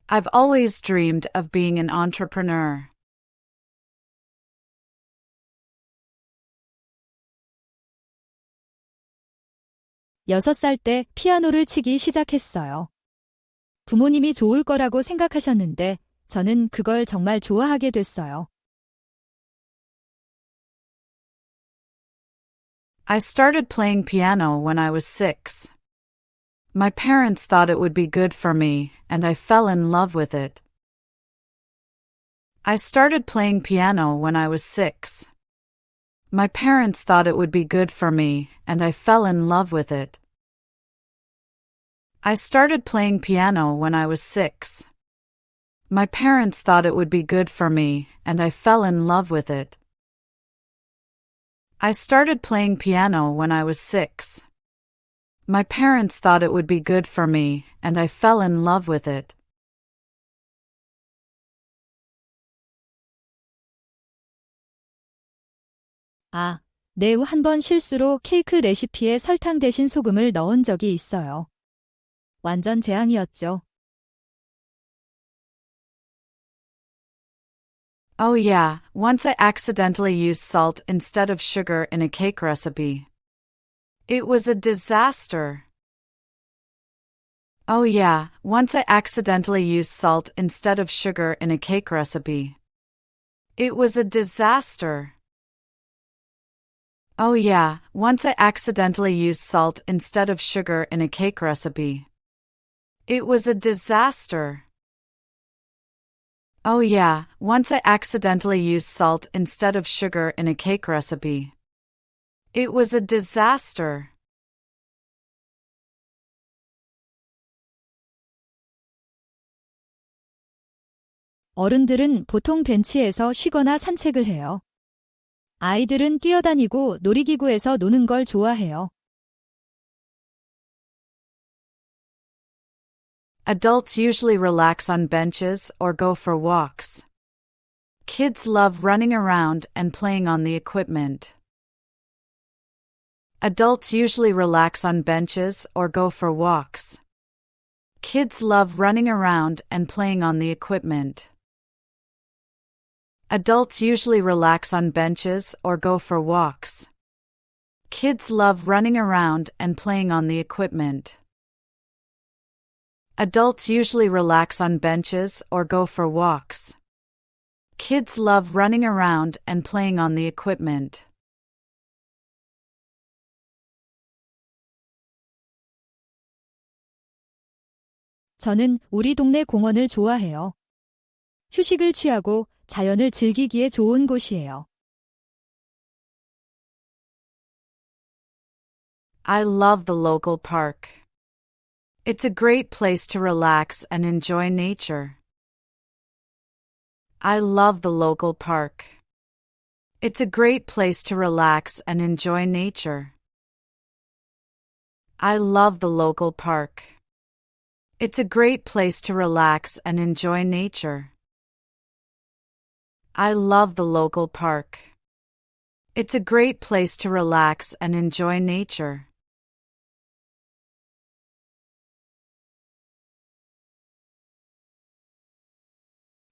I've always dreamed of being an entrepreneur. (6) 살 때 피아노를 치기 시작했어요. 부모님이 좋을 거라고 생각하셨는데 저는 그걸 정말 좋아하게 됐어요. I started playing piano when I was 6. My parents thought it would be good for me, and I fell in love with it. I started playing piano when I was 6. My parents thought it would be good for me, and I fell in love with it. I started playing piano when I was 6. My parents thought it would be good for me, and I fell in love with it. I started playing piano when I was 6. My parents thought it would be good for me, and I fell in love with it. 아, 네, 한 번 실수로 케이크 레시피에 설탕 대신 소금을 넣은 적이 있어요. 완전 재앙이었죠. Oh yeah, once I accidentally used salt instead of sugar in a cake recipe. It was a disaster. Oh yeah, once I accidentally used salt instead of sugar in a cake recipe. It was a disaster. Oh yeah, once I accidentally used salt instead of sugar in a cake recipe. It was a disaster. Oh yeah, once I accidentally used salt instead of sugar in a cake recipe. It was a disaster. 어른들은 보통 벤치에서 쉬거나 산책을 해요. 아이들은 뛰어다니고 놀이기구에서 노는 걸 좋아해요. Adults usually relax on benches or go for walks. Kids love running around and playing on the equipment. Adults usually relax on benches or go for walks. Kids love running around and playing on the equipment. Adults usually relax on benches or go for walks. Kids love running around and playing on the equipment. Adults usually relax on benches or go for walks. Kids love running around and playing on the equipment. 저는 우리 동네 공원을 좋아해요. 휴식을 취하고 자연을 즐기기에 좋은 곳이에요. I love the local park. It's a great place to relax and enjoy nature. I love the local park. It's a great place to relax and enjoy nature. I love the local park. It's a great place to relax and enjoy nature. I love the local park. It's a great place to relax and enjoy nature.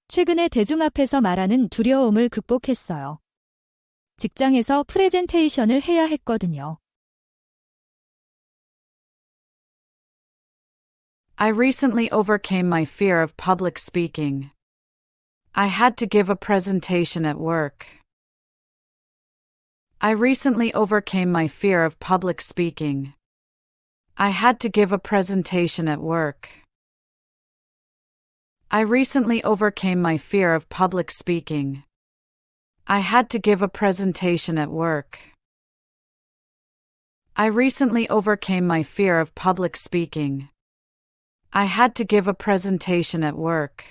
최근에 대중 앞에서 말하는 두려움을 극복했어요. 직장에서 프레젠테이션을 해야 했거든요. I recently overcame my fear of public speaking. I had to give a presentation at work. I recently overcame my fear of public speaking. I had to give a presentation at work. I recently overcame my fear of public speaking. I had to give a presentation at work. I recently overcame my fear of public speaking. I had to give a presentation at work.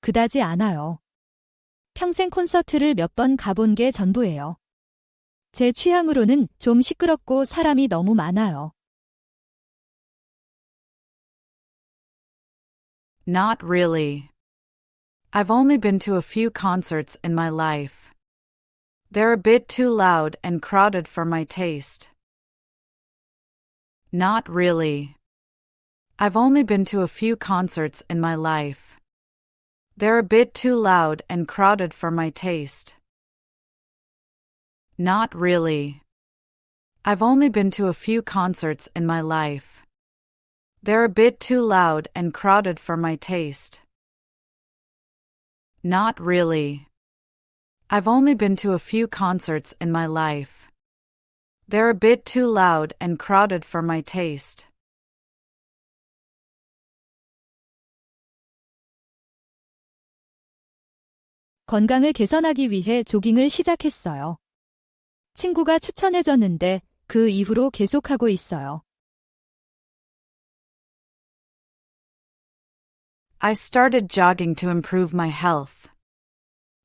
그다지 않아요. 평생 콘서트를 몇 번 가본 게 전부예요. 제 취향으로는 좀 시끄럽고 사람이 너무 많아요. Not really. I've only been to a few concerts in my life. They're a bit too loud and crowded for my taste. Not really. I've only been to a few concerts in my life. They're a bit too loud and crowded for my taste. Not really. I've only been to a few concerts in my life. They're a bit too loud and crowded for my taste. Not really. I've only been to a few concerts in my life. They're a bit too loud and crowded for my taste. 건강을 개선하기 위해 조깅을 시작했어요. 친구가 추천해줬는데 그 이후로 계속하고 있어요. I started jogging to improve my health.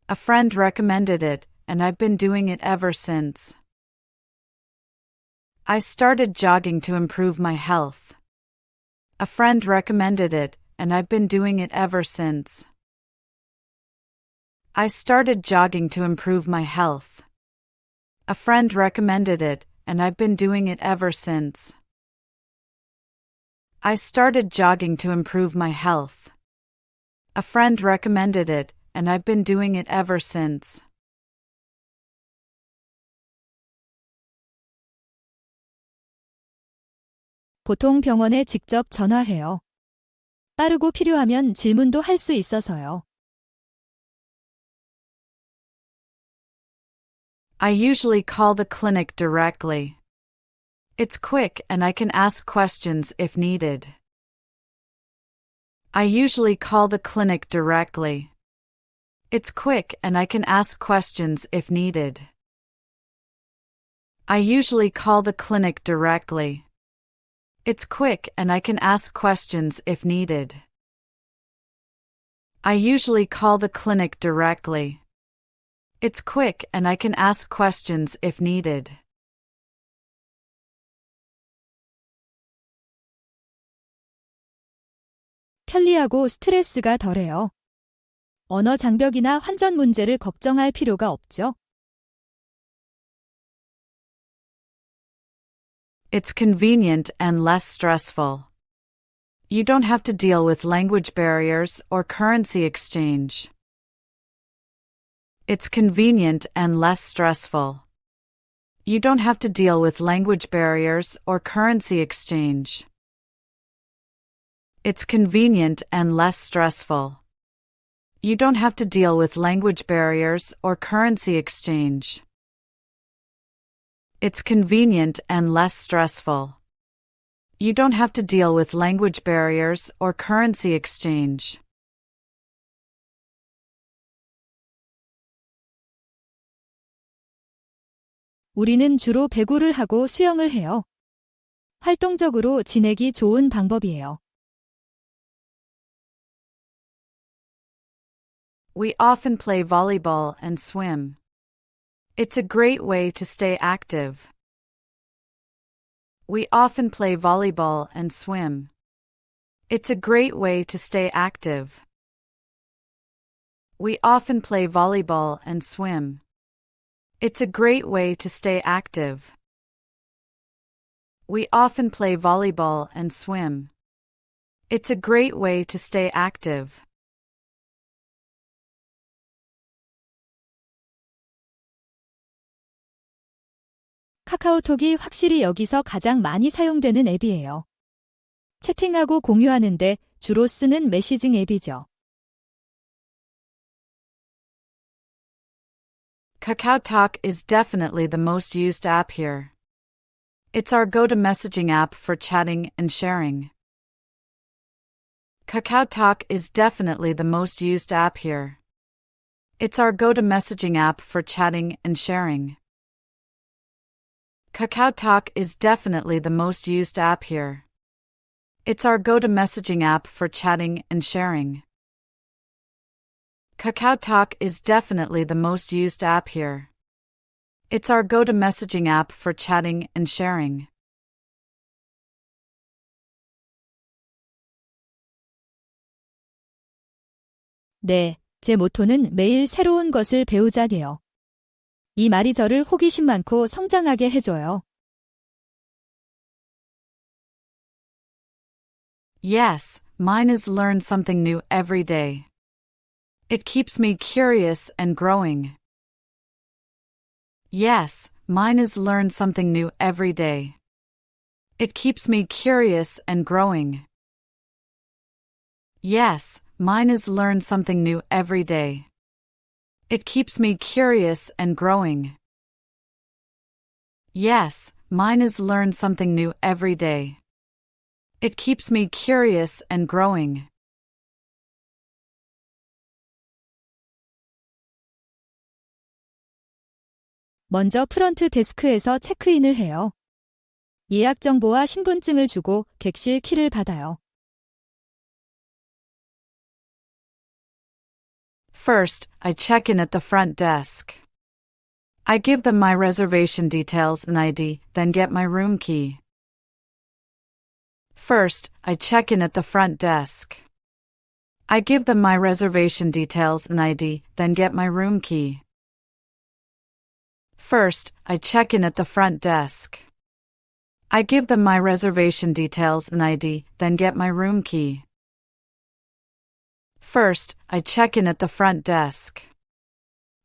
A friend recommended it, and I've been doing it ever since. I started jogging to improve my health. A friend recommended it, and I've been doing it ever since. I started jogging to improve my health. A friend recommended it, and I've been doing it ever since. I started jogging to improve my health. A friend recommended it, and I've been doing it ever since. 보통 병원에 직접 전화해요. 빠르고 필요하면 질문도 할 수 있어서요. I usually call the clinic directly. It's quick and I can ask questions if needed. I usually call the clinic directly. It's quick and I can ask questions if needed. I usually call the clinic directly. It's quick and I can ask questions if needed. I usually call the clinic directly. It's quick and I can ask questions if needed. 편리하고 스트레스가 덜해요. 언어 장벽이나 환전 문제를 걱정할 필요가 없죠. It's convenient and less stressful. You don't have to deal with language barriers or currency exchange. It's convenient and less stressful. You don't have to deal with language barriers or currency exchange. It's convenient and less stressful. You don't have to deal with language barriers or currency exchange. It's convenient and less stressful. You don't have to deal with language barriers or currency exchange. 우리는 주로 배구를 하고 수영을 해요. 활동적으로 지내기 좋은 방법이에요. We often play volleyball and swim. It's a great way to stay active. We often play volleyball and swim. It's a great way to stay active. We often play volleyball and swim. It's a great way to stay active. We often play volleyball and swim. It's a great way to stay active. 카카오톡이 확실히 여기서 가장 많이 사용되는 앱이에요. 채팅하고 공유하는데 주로 쓰는 메시징 앱이죠. KakaoTalk is definitely the most used app here. It's our go-to messaging app for chatting and sharing. KakaoTalk is definitely the most used app here. It's our go-to messaging app for chatting and sharing. KakaoTalk is definitely the most used app here. It's our go-to messaging app for chatting and sharing. KakaoTalk is definitely the most used app here. It's our go-to messaging app for chatting and sharing. 네, 제 모토는 매일 새로운 것을 배우자예요. 이 말이 저를 호기심 많고 성장하게 해줘요. Yes, mine is learn something new every day. It keeps me curious and growing. Yes, mine is learn something new every day. It keeps me curious and growing. Yes, mine is learn something new every day. It keeps me curious and growing. Yes, mine is learn something new every day. It keeps me curious and growing. 먼저 프런트 데스크에서 체크인을 해요. 예약 정보와 신분증을 주고 객실 키를 받아요. First, I check in at the front desk. I give them my reservation details and ID, then get my room key. First, I check in at the front desk. I give them my reservation details and ID, then get my room key. First, I check in at the front desk. I give them my reservation details and ID, then get my room key. First, I check in at the front desk.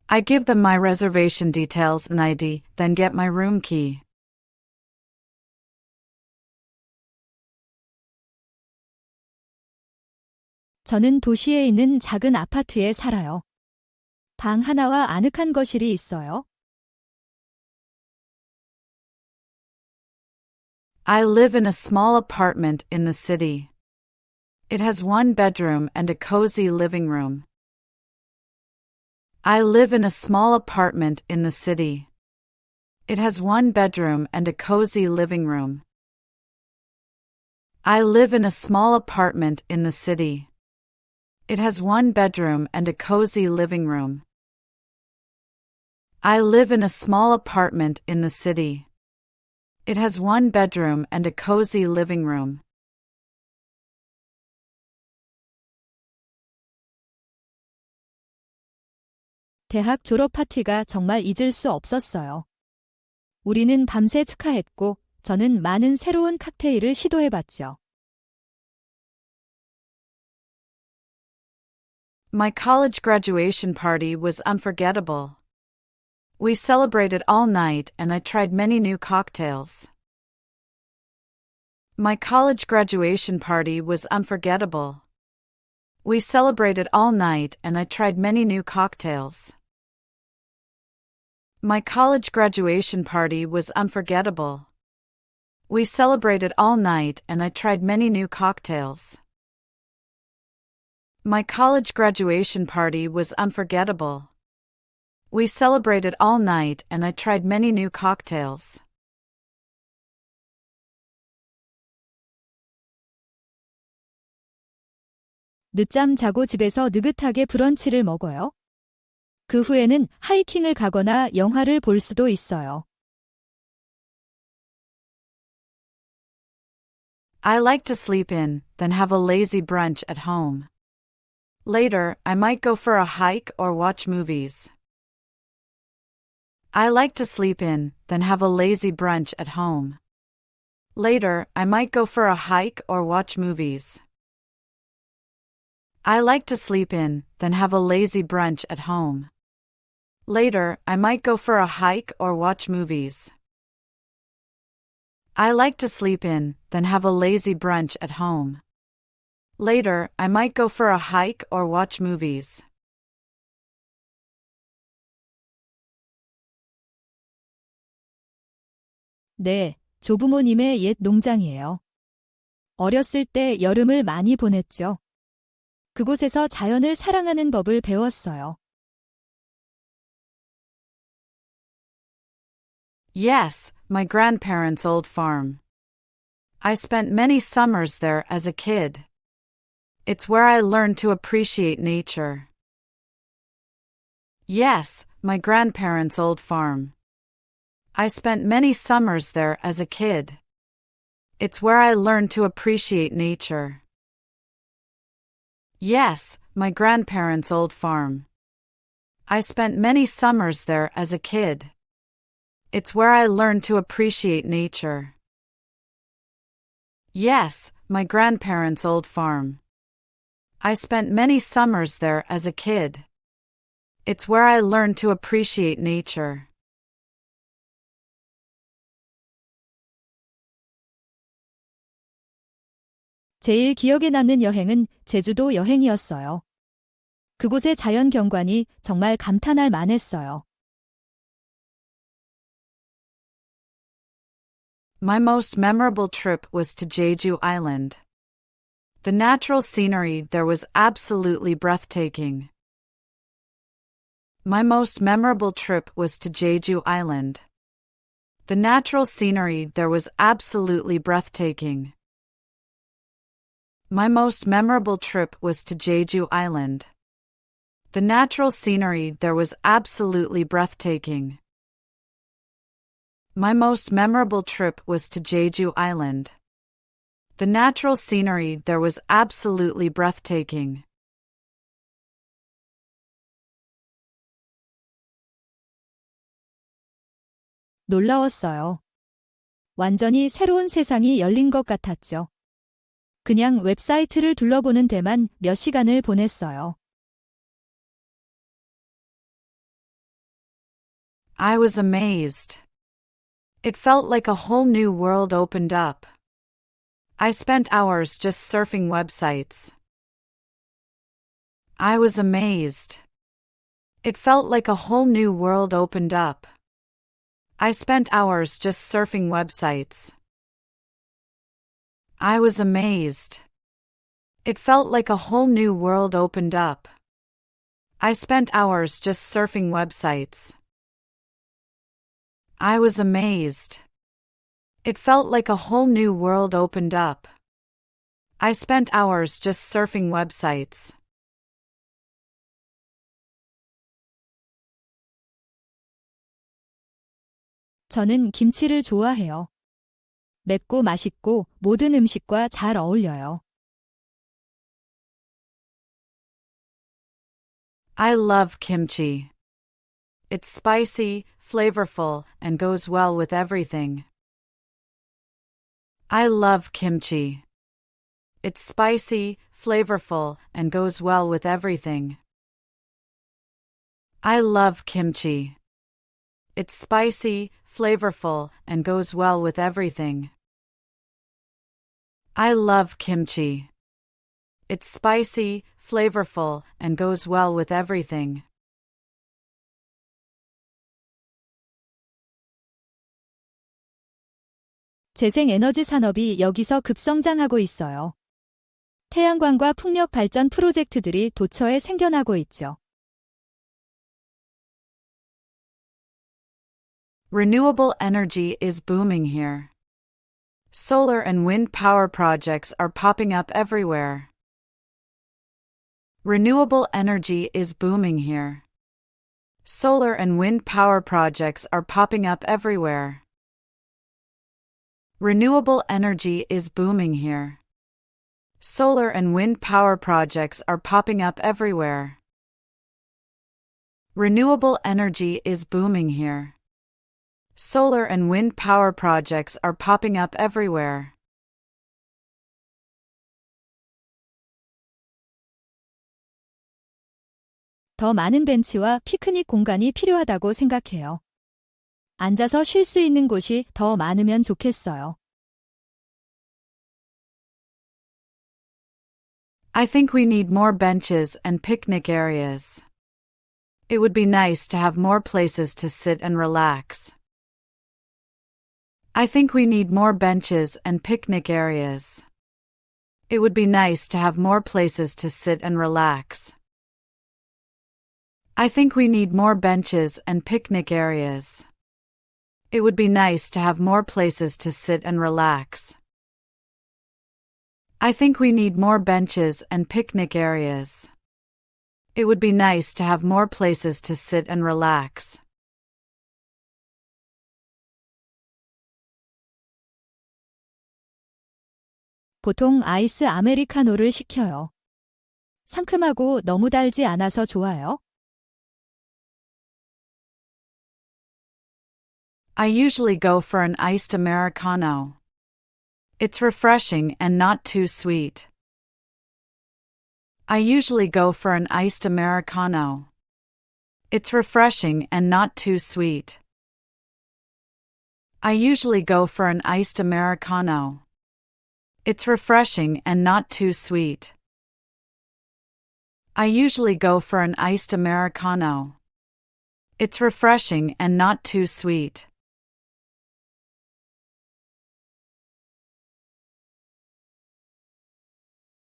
I give them my reservation details and ID, then get my room key. 저는 도시에 있는 작은 아파트에 살아요. 방 하나와 아늑한 거실이 있어요. I live in a small apartment in the city. It has one bedroom and a cozy living room. I live in a small apartment in the city. It has one bedroom and a cozy living room. I live in a small apartment in the city. It has one bedroom and a cozy living room. I live in a small apartment in the city. It has one bedroom and a cozy living room. 대학 졸업 파티가 정말 잊을 수 없었어요. 우리는 밤새 축하했고, 저는 많은 새로운 칵테일을 시도해봤죠. My college graduation party was unforgettable. We celebrated all night and I tried many new cocktails. My college graduation party was unforgettable. We celebrated all night and I tried many new cocktails. My college graduation party was unforgettable. We celebrated all night and I tried many new cocktails. My college graduation party was unforgettable. We celebrated all night and I tried many new cocktails. 늦잠 자고 집에서 느긋하게 브런치를 먹어요. 그 후에는 하이킹을 가거나 영화를 볼 수도 있어요. I like to sleep in, then have a lazy brunch at home. Later, I might go for a hike or watch movies. I like to sleep in, then have a lazy brunch at home. Later, I might go for a hike or watch movies. I like to sleep in, then have a lazy brunch at home. Later, I might go for a hike or watch movies. I like to sleep in, then have a lazy brunch at home. Later, I might go for a hike or watch movies. 네, 조부모님의 옛 농장이에요. 어렸을 때 여름을 많이 보냈죠. 그곳에서 자연을 사랑하는 법을 배웠어요. Yes, my grandparents' old farm. I spent many summers there as a kid. It's where I learned to appreciate nature. Yes, my grandparents' old farm. I spent many summers there as a kid. It's where I learned to appreciate nature. Yes, my grandparents' old farm. I spent many summers there as a kid. It's where I learned to appreciate nature. Yes, my grandparents' old farm. I spent many summers there as a kid. It's where I learned to appreciate nature. 제일 기억에 남는 여행은 제주도 여행이었어요. 그곳의 자연 경관이 정말 감탄할 만했어요. My most memorable trip was to Jeju Island. The natural scenery there was absolutely breathtaking. My most memorable trip was to Jeju Island. The natural scenery there was absolutely breathtaking. My most memorable trip was to Jeju Island. The natural scenery there was absolutely breathtaking. My most memorable trip was to Jeju Island. The natural scenery there was absolutely breathtaking. 놀라웠어요. 완전히 새로운 세상이 열린 것 같았죠. 그냥 웹사이트를 둘러보는 데만 몇 시간을 보냈어요. I was amazed. It felt like a whole new world opened up. I spent hours just surfing websites. I was amazed. It felt like a whole new world opened up. I spent hours just surfing websites. I was amazed. It felt like a whole new world opened up. I spent hours just surfing websites. I was amazed. It felt like a whole new world opened up. I spent hours just surfing websites. 저는 김치를 좋아해요. 맵고 맛있고 모든 음식과 잘 어울려요. I love kimchi. It's spicy, flavorful, and goes well with everything. I love kimchi. It's spicy, flavorful, and goes well with everything. I love kimchi. It's spicy, flavorful, and goes well with everything. I love kimchi. It's spicy, flavorful, and goes well with everything. 재생에너지 산업이 여기서 급성장하고 있어요. 태양광과 풍력 발전 프로젝트들이 도처에 생겨나고 있죠. Renewable energy is booming here. Solar and wind power projects are popping up everywhere. Renewable energy is booming here. Solar and wind power projects are popping up everywhere. Renewable energy is booming here. Solar and wind power projects are popping up everywhere. Renewable energy is booming here. Solar and wind power projects are popping up everywhere. 더 많은 벤치와 피크닉 공간이 필요하다고 생각해요. 앉아서 쉴 수 있는 곳이 더 많으면 좋겠어요. I think we need more benches and picnic areas. It would be nice to have more places to sit and relax. I think we need more benches and picnic areas. It would be nice to have more places to sit and relax. I think we need more benches and picnic areas. It would be nice to have more places to sit and relax. I think we need more benches and picnic areas. It would be nice to have more places to sit and relax. 보통 아이스 아메리카노를 시켜요. 상큼하고 너무 달지 않아서 좋아요. I usually go for an iced Americano. It's refreshing and not too sweet. I usually go for an iced Americano. It's refreshing and not too sweet. I usually go for an iced Americano. It's refreshing and not too sweet. I usually go for an iced Americano. It's refreshing and not too sweet.